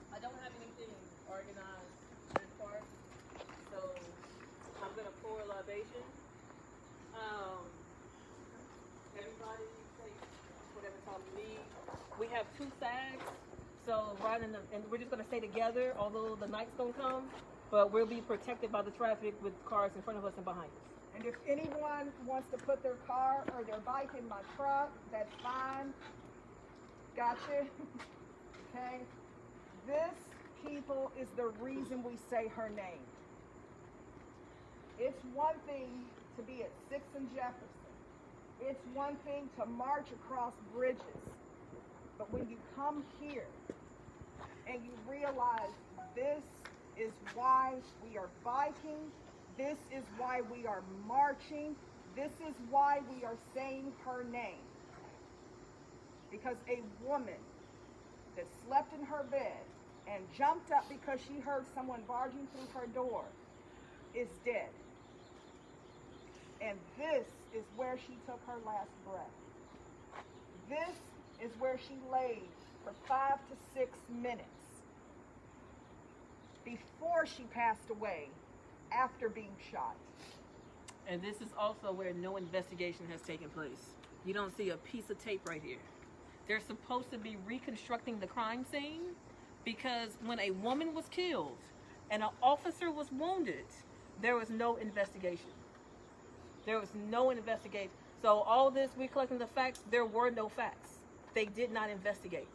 I don't have anything organized this part, so I'm gonna pour a libation. Everybody take whatever time you need. We have 2 sags, so right in the, and we're just gonna stay together, although the night's gonna come. but we'll be protected by the traffic with cars in front of us and behind us. And if anyone wants to put their car or their bike in my truck, that's fine. Gotcha. Okay. This, people, is the reason we say her name. It's one thing to be at 6th and Jefferson. It's one thing to march across bridges. But when you come here and you realize this is why we are biking, this is why we are marching, this is why we are saying her name. Because a woman that slept in her bed and jumped up because she heard someone barging through her door is dead. And this is where she took her last breath. This is where she laid for 5 to 6 minutes before she passed away after being shot. And this is also where no investigation has taken place. You don't see a piece of tape right here. They're supposed to be reconstructing the crime scene because when a woman was killed and an officer was wounded, there was no investigation. There was no investigation. So all this, we're collecting the facts, there were no facts. They did not investigate.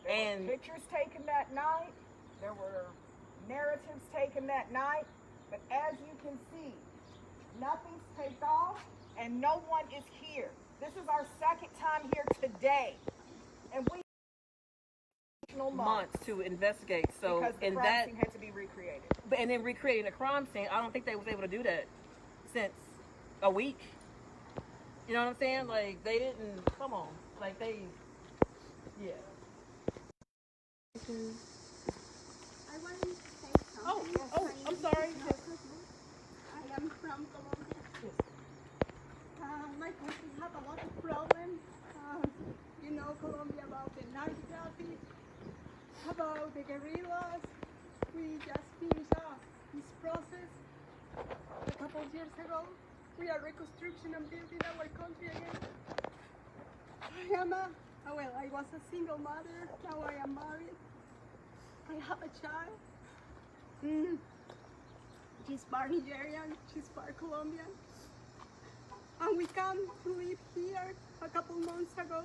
There were pictures taken that night. There were narratives taken that night. But as you can see, nothing's taped off and no one is here. This is our second time here today. And we months to investigate. So because the crime scene had to be recreated. And then recreating a crime scene, I don't think they was able to do that since a week. You know what I'm saying? Like they didn't come on. Like they yeah. I wanted to say Oh, something. oh, I'm sorry. I am from Colombia. My country have a lot of problems. You know, Colombia about the narco traffic, about the guerrillas. We just finished this process a couple of years ago. We are reconstruction and building our country again. I was a single mother. Now I am married. I have a child. She's part Nigerian, she's part Colombian. And we come to live here a couple months ago.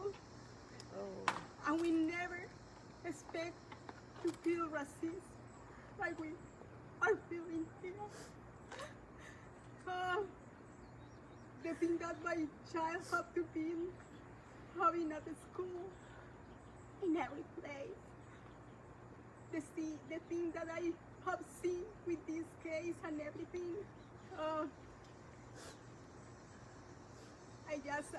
Oh. And we never expect to feel racist like we are feeling here. The thing that my child have to be having at the school, in every place. The thing that I have seen with this case and everything, I just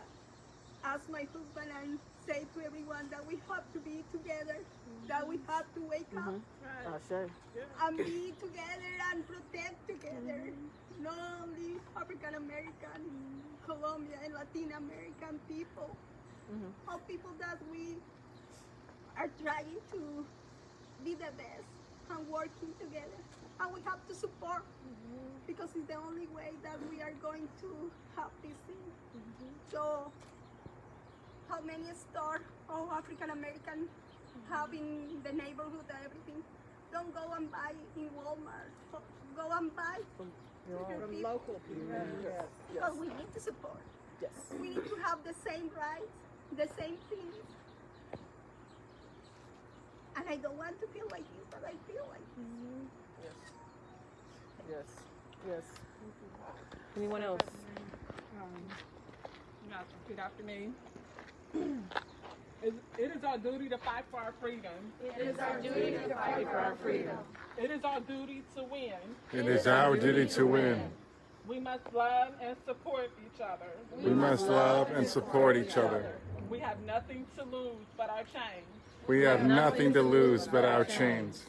ask my husband and say to everyone that we have to be together, that we have to wake up Sure. and be together and protect together. Not only African American, Colombia and Latin American people, all people that we are trying to be the best and working together. And we have to support because it's the only way that we are going to have this thing. So how many stores of African American have in the neighborhood and everything? Don't go and buy in Walmart. Go and buy from Local people. Yes. because we need to support. Yes. We need to have the same rights, the same things. And I don't want to feel like this, but I feel like this. Yes. Yes. Anyone else? Good afternoon. It is our duty to fight for our freedom. It is our duty to fight for our freedom. It is our duty to win. It is our duty to win. We must love and support each other. We must love and support each other. We have nothing to lose but our chains. We have nothing to lose but our chains.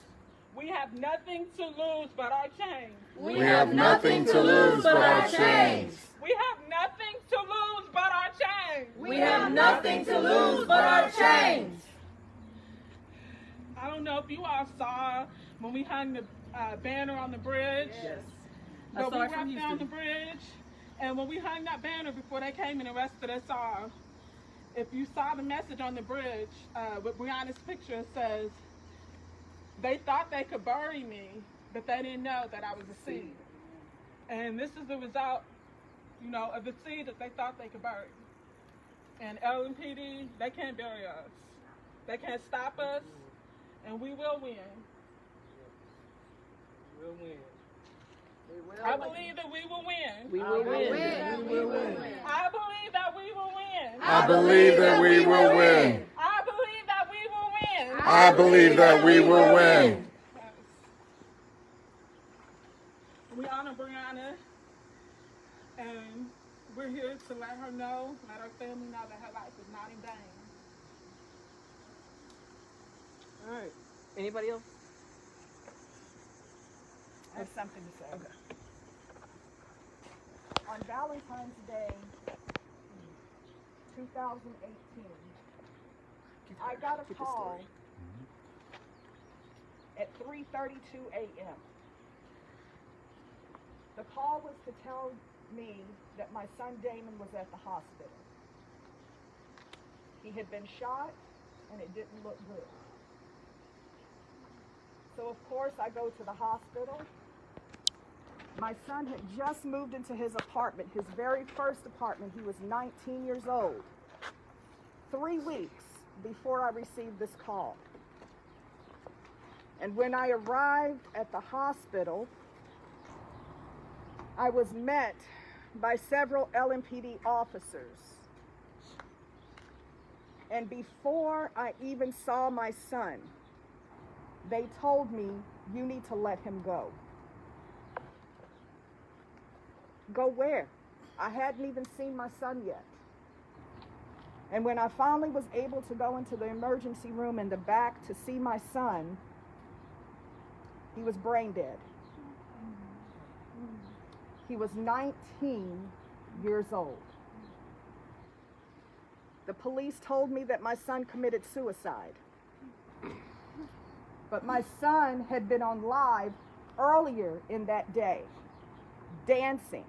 We have nothing to lose but our chains. We have nothing to lose but our chains. We have nothing to lose but our chains. We have nothing to lose but our chains. I don't know if you all saw when we hung the banner on the bridge. Yes. But we walked down the bridge, and when we hung that banner before they came and arrested us all, if you saw the message on the bridge with Breonna's picture, it says, they thought they could bury me, but they didn't know that I was a seed. And this is the result, you know, of the seed that they thought they could bury. And LMPD, they can't bury us. They can't stop us, and we will win. We'll win. I believe that we will win. We will win. We will win. I believe that we will win. I believe that we will win. I believe that we will win. I believe that we will win. We honor Brianna, and we're here to let her know, let her family know that her life is not in vain. All right. Anybody else? I have something to say. Okay. On Valentine's Day, 2018, I got a call at 3:32 a.m. The call was to tell me that my son Damon was at the hospital. He had been shot and it didn't look good. So of course I go to the hospital. My son had just moved into his apartment, his very first apartment. He was 19 years old. 3 weeks before I received this call. And when I arrived at the hospital, I was met by several LMPD officers. And before I even saw my son, they told me, "You need to let him go." Go where? I hadn't even seen my son yet. And when I finally was able to go into the emergency room in the back to see my son, he was brain dead. He was 19 years old. The police told me that my son committed suicide. But my son had been on live earlier in that day, dancing.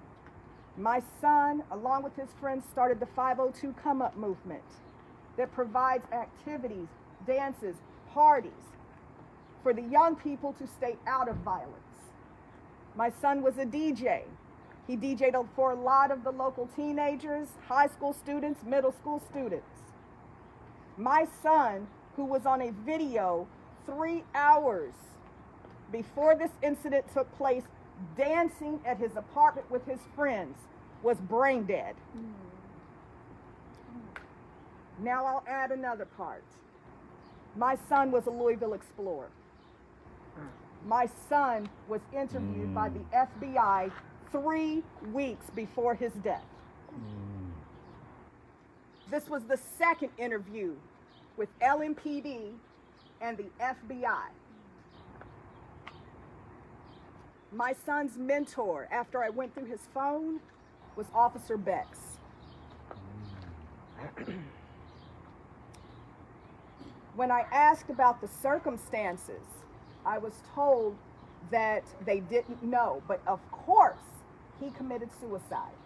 My son, along with his friends, started the 502 Come Up movement that provides activities, dances, parties for the young people to stay out of violence. My son was a DJ. He DJ'd for a lot of the local teenagers, high school students, middle school students. My son, who was on a video 3 hours before this incident took place, dancing at his apartment with his friends, was brain dead. Now I'll add another part. My son was a Louisville Explorer. My son was interviewed by the FBI 3 weeks before his death. This was the second interview with LMPD and the FBI. My son's mentor, after I went through his phone, was Officer Bex. When I asked about the circumstances, I was told that they didn't know, but of course, he committed suicide.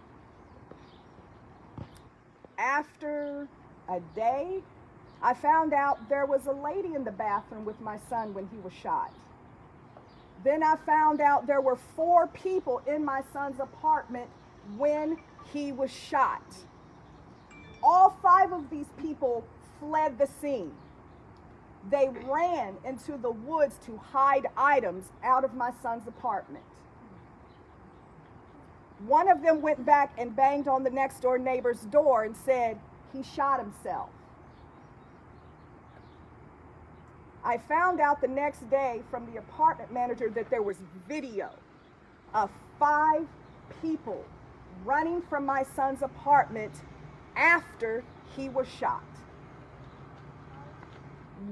After a day, I found out there was a lady in the bathroom with my son when he was shot. Then I found out there were 4 people in my son's apartment when he was shot. All 5 of these people fled the scene. They ran into the woods to hide items out of my son's apartment. One of them went back and banged on the next door neighbor's door and said he shot himself. I found out the next day from the apartment manager that there was video of 5 people running from my son's apartment after he was shot.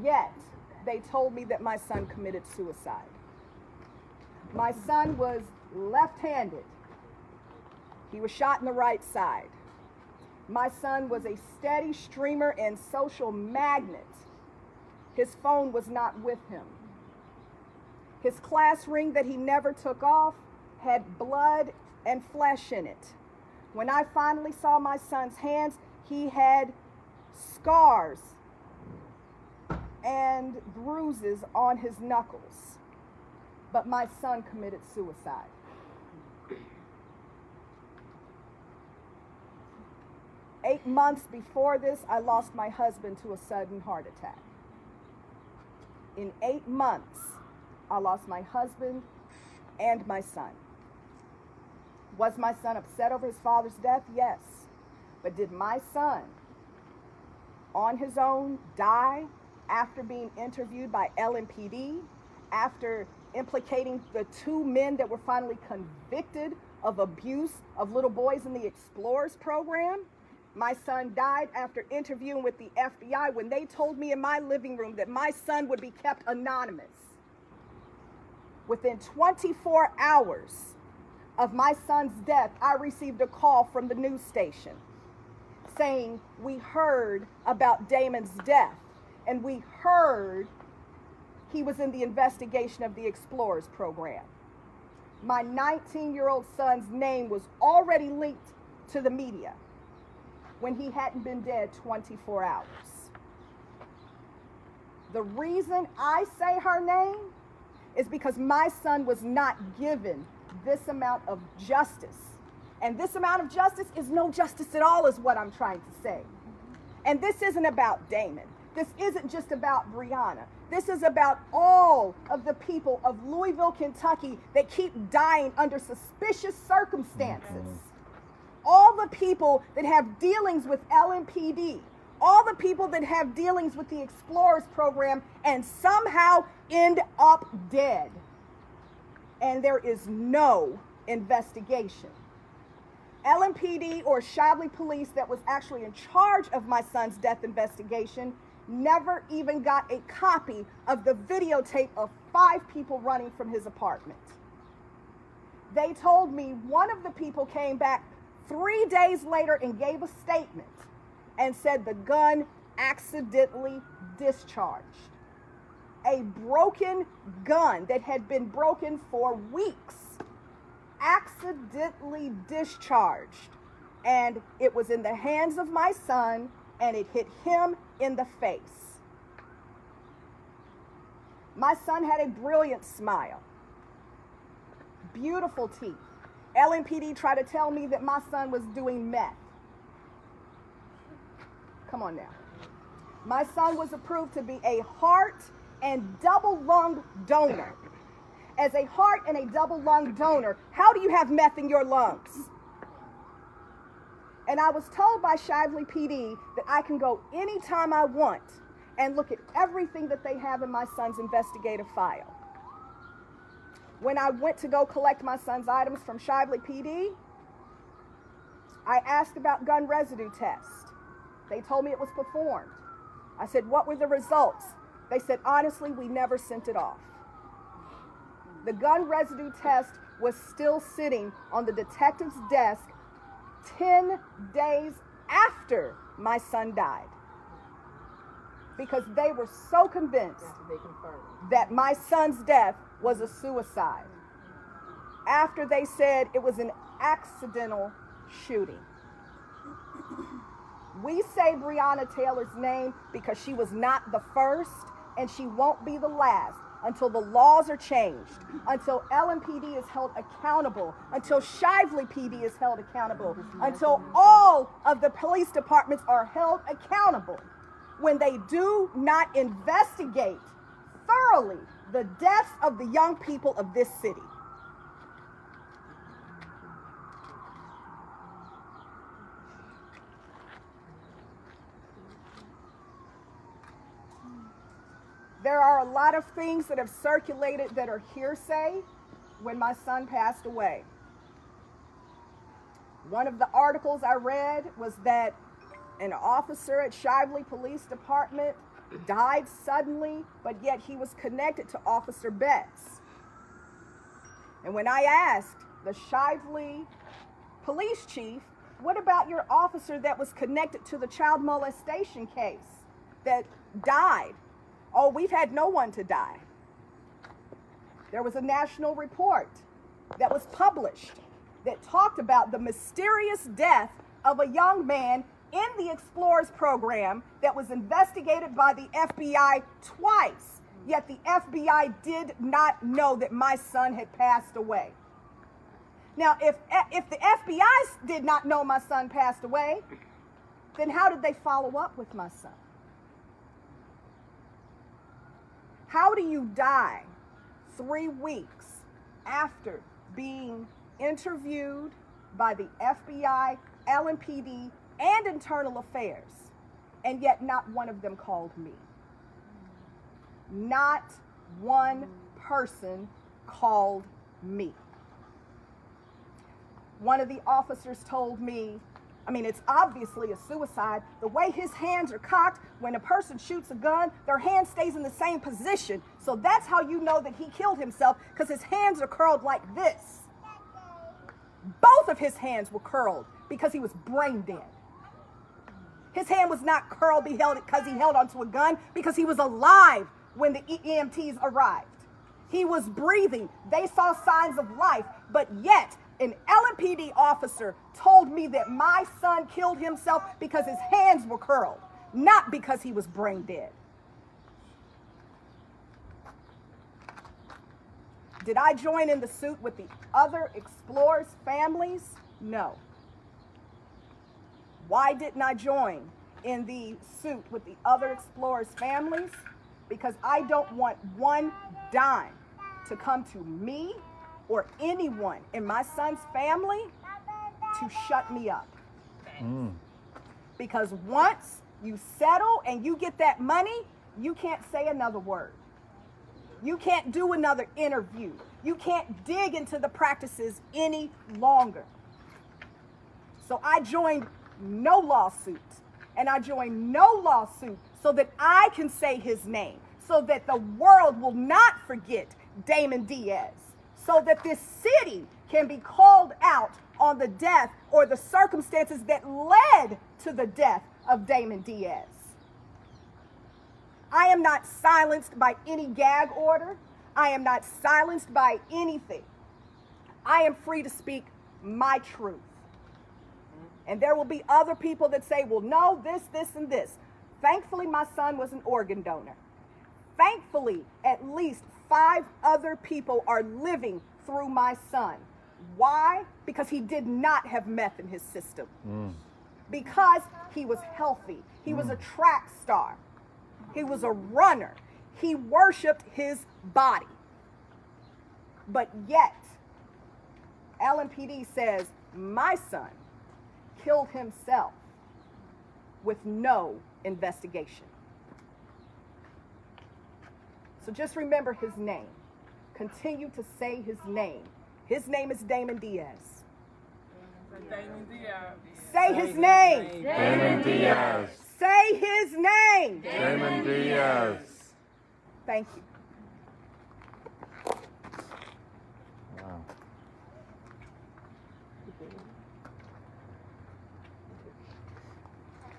Yet, they told me that my son committed suicide. My son was left-handed. He was shot in the right side. My son was a steady streamer and social magnet. His phone was not with him. His class ring that he never took off had blood and flesh in it. When I finally saw my son's hands, he had scars and bruises on his knuckles. but my son committed suicide. Eight months before this, I lost my husband to a sudden heart attack. In 8 months, I lost my husband and my son. Was my son upset over his father's death? Yes. But did my son, on his own, die after being interviewed by LMPD, after implicating the 2 men that were finally convicted of abuse of little boys in the Explorers program? My son died after interviewing with the FBI when they told me in my living room that my son would be kept anonymous. Within 24 hours of my son's death, I received a call from the news station saying, we heard about Damon's death, and we heard he was in the investigation of the Explorers program. My 19-year-old son's name was already linked to the media when he hadn't been dead 24 hours. The reason I say her name is because my son was not given this amount of justice. And this amount of justice is no justice at all, is what I'm trying to say. And this isn't about Damon. This isn't just about Breonna. This is about all of the people of Louisville, Kentucky that keep dying under suspicious circumstances. All the people that have dealings with LMPD, all the people that have dealings with the Explorers program and somehow end up dead. And there is no investigation. LMPD or Shively Police that was actually in charge of my son's death investigation never even got a copy of the videotape of 5 people running from his apartment. They told me one of the people came back 3 days later and gave a statement and said the gun accidentally discharged. A broken gun that had been broken for weeks accidentally discharged, and it was in the hands of my son and it hit him in the face. My son had a brilliant smile, beautiful teeth. LMPD tried to tell me that my son was doing meth. Come on now. My son was approved to be a heart and double lung donor. As a heart and a double lung donor, how do you have meth in your lungs? And I was told by Shively PD that I can go anytime I want and look at everything that they have in my son's investigative file. When I went to go collect my son's items from Shively PD, I asked about gun residue tests. They told me it was performed. I said, what were the results? They said, honestly, we never sent it off. The gun residue test was still sitting on the detective's desk 10 days after my son died, because they were so convinced that my son's death was a suicide after they said it was an accidental shooting. We say Breonna Taylor's name because she was not the first and she won't be the last until the laws are changed, until LMPD is held accountable, until Shively PD is held accountable, until all of the police departments are held accountable when they do not investigate thoroughly the deaths of the young people of this city. There are a lot of things that have circulated that are hearsay when my son passed away. One of the articles I read was that an officer at Shively Police Department died suddenly, but yet he was connected to Officer Betts. And when I asked the Shively police chief, what about your officer that was connected to the child molestation case that died? Oh, we've had no one to die. There was a national report that was published that talked about the mysterious death of a young man in the Explorers program that was investigated by the FBI twice Yet the FBI did not know that my son had passed away. Now, if the FBI did not know my son passed away, then how did they follow up with my son? How do you die 3 weeks after being interviewed by the FBI, LMPD, and Internal Affairs, and yet not one of them called me? Not one person called me. One of the officers told me, I mean, it's obviously a suicide. The way his hands are cocked, when a person shoots a gun, their hand stays in the same position. So that's how you know that he killed himself, because his hands are curled like this. Both of his hands were curled because he was brain dead. His hand was not curled because he held onto a gun, because he was alive when the EMTs arrived. He was breathing. They saw signs of life, but yet an LMPD officer told me that my son killed himself because his hands were curled, not because he was brain dead. Did I join in the suit with the other explorers' families? No. Why didn't I join in the suit with the other explorers' families? Because I don't want one dime to come to me or anyone in my son's family to shut me up. Because once you settle and you get that money, you can't say another word. You can't do another interview. You can't dig into the practices any longer. So I joined no lawsuit, and I joined no lawsuit so that I can say his name, so that the world will not forget Damon Diaz, so that this city can be called out on the death or the circumstances that led to the death of Damon Diaz. I am not silenced by any gag order. I am not silenced by anything. I am free to speak my truth. And there will be other people that say, well, no, this, and this. Thankfully, my son was an organ donor. Thankfully, at least 5 other people are living through my son. Why? Because he did not have meth in his system. Because he was healthy. He was a track star. He was a runner. He worshiped his body. But yet, LMPD says my son killed himself with no investigation. So just remember his name. Continue to say his name. His name is Damon Diaz. Damon Diaz. Say his name. Damon Diaz. Say his name. Damon Diaz. Thank you. Wow.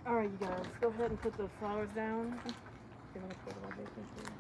All right, you guys, go ahead and put those flowers down. You're gonna put it on baking sheet.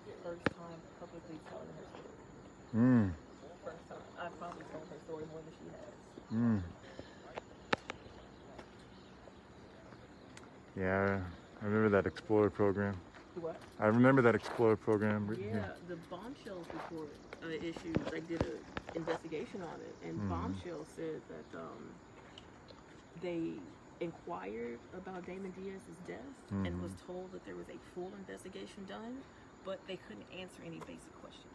her first time publicly telling her story. Mm. First time. I've probably told her story more than she has. Mm. Yeah, I remember that Explorer program. What? I remember that Explorer program. Yeah, the Bombshells report issued, like, did an investigation on it, and Bombshell said that they inquired about Damon Diaz's death and was told that there was a full investigation done, but they couldn't answer any basic questions.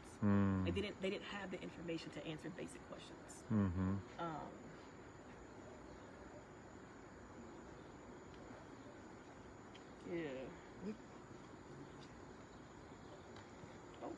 Like, they didn't have the information to answer basic questions. Mm-hmm. Yeah. Oh.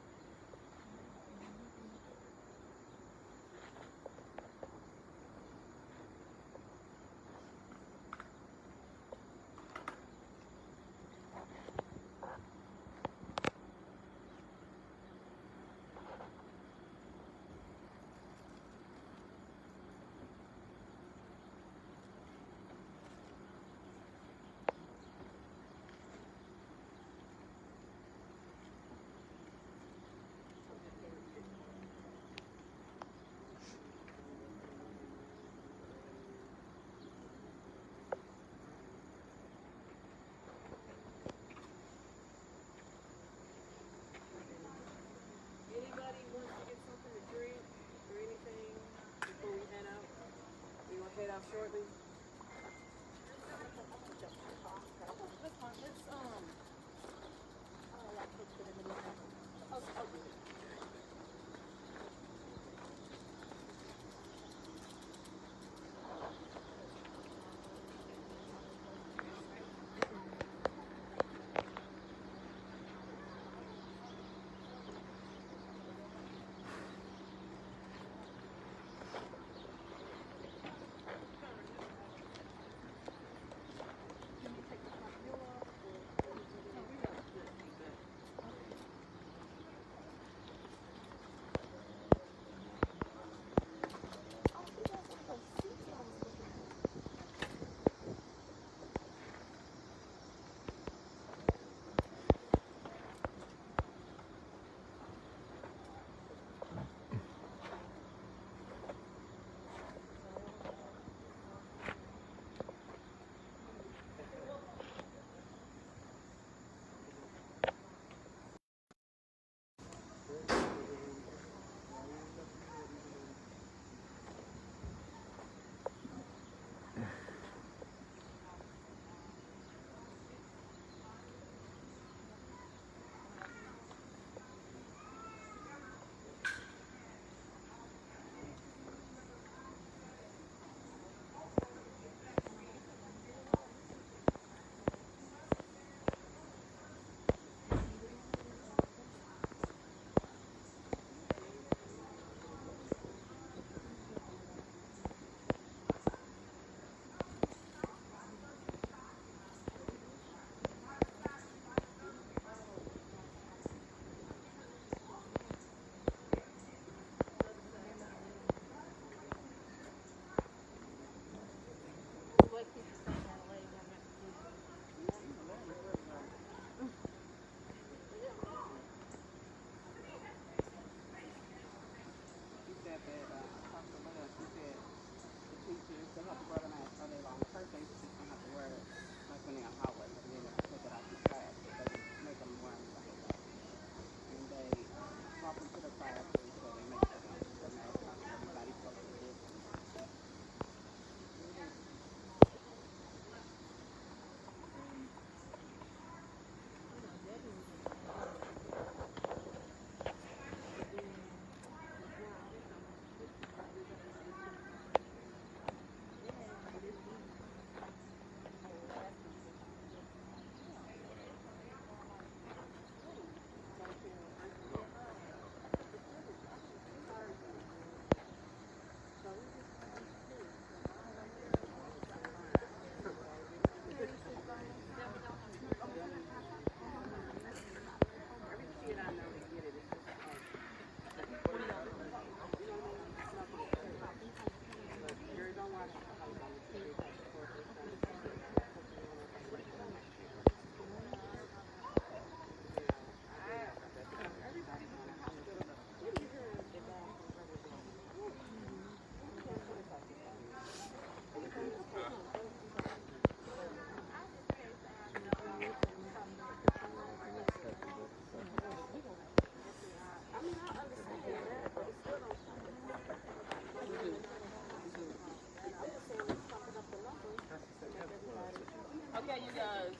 Okay, you guys.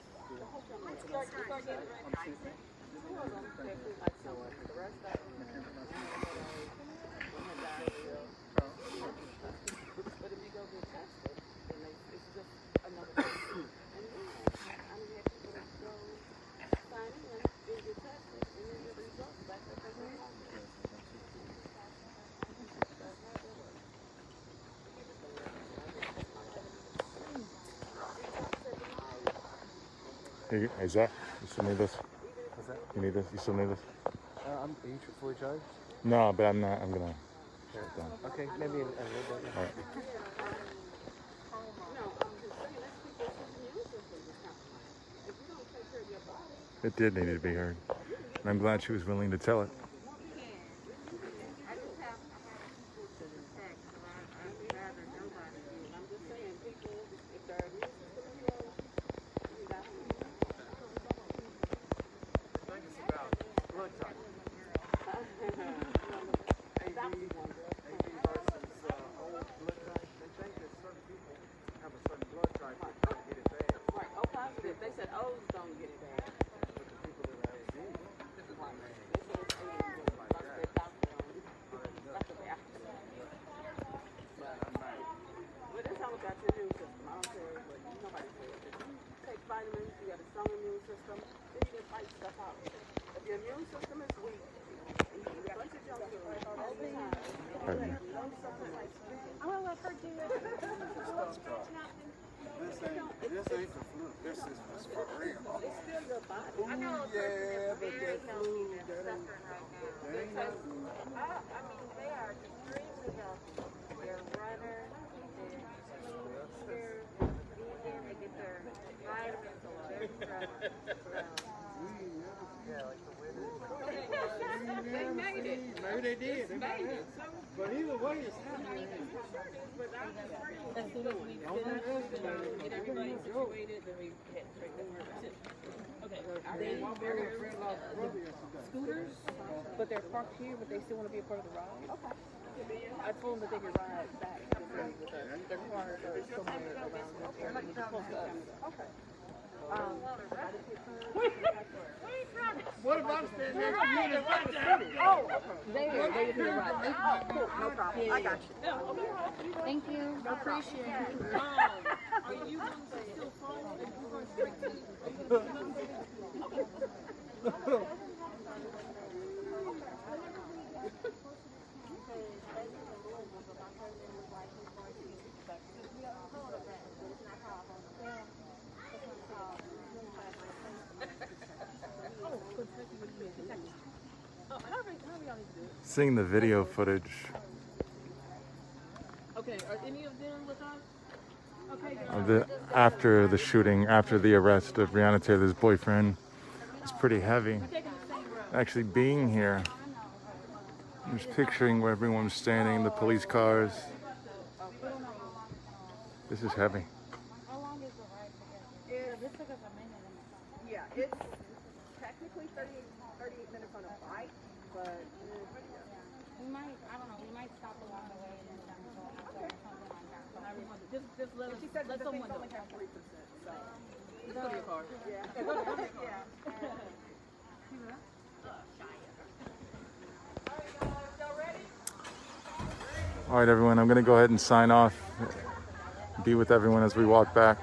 Start getting ready. But if you go get tested, then it's just another thing. And I'm here to go sign in, and get tested, and then the results back up on the office. Hey, Zach, you still need this? What's that? You need this? You still need this? Are you fully charged? No, but I'm not. I'm gonna shut it down. Okay, maybe a little bit. All right. It did need to be heard. And I'm glad she was willing to tell it. They said O's don't get it bad. But that's how we got your immune system. I don't care what nobody says. If you take vitamins, you got a strong immune system, then you can fight stuff out. If your immune system is weak, and you eat a bunch of junk food all the time, Pardon me. I'm gonna let her do it. This ain't the flu. This is for real. it's still your body. Ooh, yeah, but that flu, that ain't no flu. I mean, they are extremely healthy. They're runners, they're vegan, they get their vitamins from their Yeah, like the wind. They made it. Maybe they did. They might have. But either way, it's happening. As soon as we finish, get everybody situated, then we head straight to work. Okay, they scooters, but they're parked here, but they still want to be a part of the ride. Okay. I told them that they could ride back with their cars or somewhere around this area, close to us. Okay. What if I'm standing next to you and it's right there? Oh, they would be a ride. Oh, cool, no problem. I got you. Thank you. Appreciate it. Are you going to still follow and you're going straight to Seeing the video footage. Okay, are any of them with us? Okay, After the shooting, after the arrest of Breonna Taylor's boyfriend, it's pretty heavy. Actually being here, I'm just picturing where everyone's standing, the police cars. This is heavy. How long is the ride together? This took us a minute and a half. Yeah, it's technically 38 minutes on a bike, but We might, I don't know, we might stop along the way and then go after or something like that. But just let us, she said let the someone things know. only have 3%, so. It's gonna be a car. Yeah. All right, everyone, I'm gonna go ahead and sign off. Be with everyone as we walk back.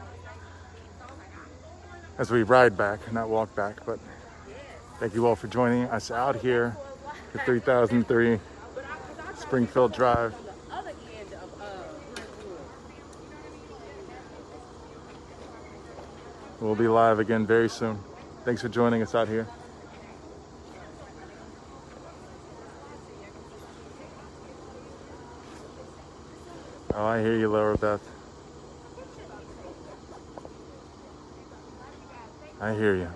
As we ride back, not walk back, but thank you all for joining us out here at 3003 Springfield Drive. We'll be live again very soon. Thanks for joining us out here. Oh, I hear you, Laura Beth. I hear you.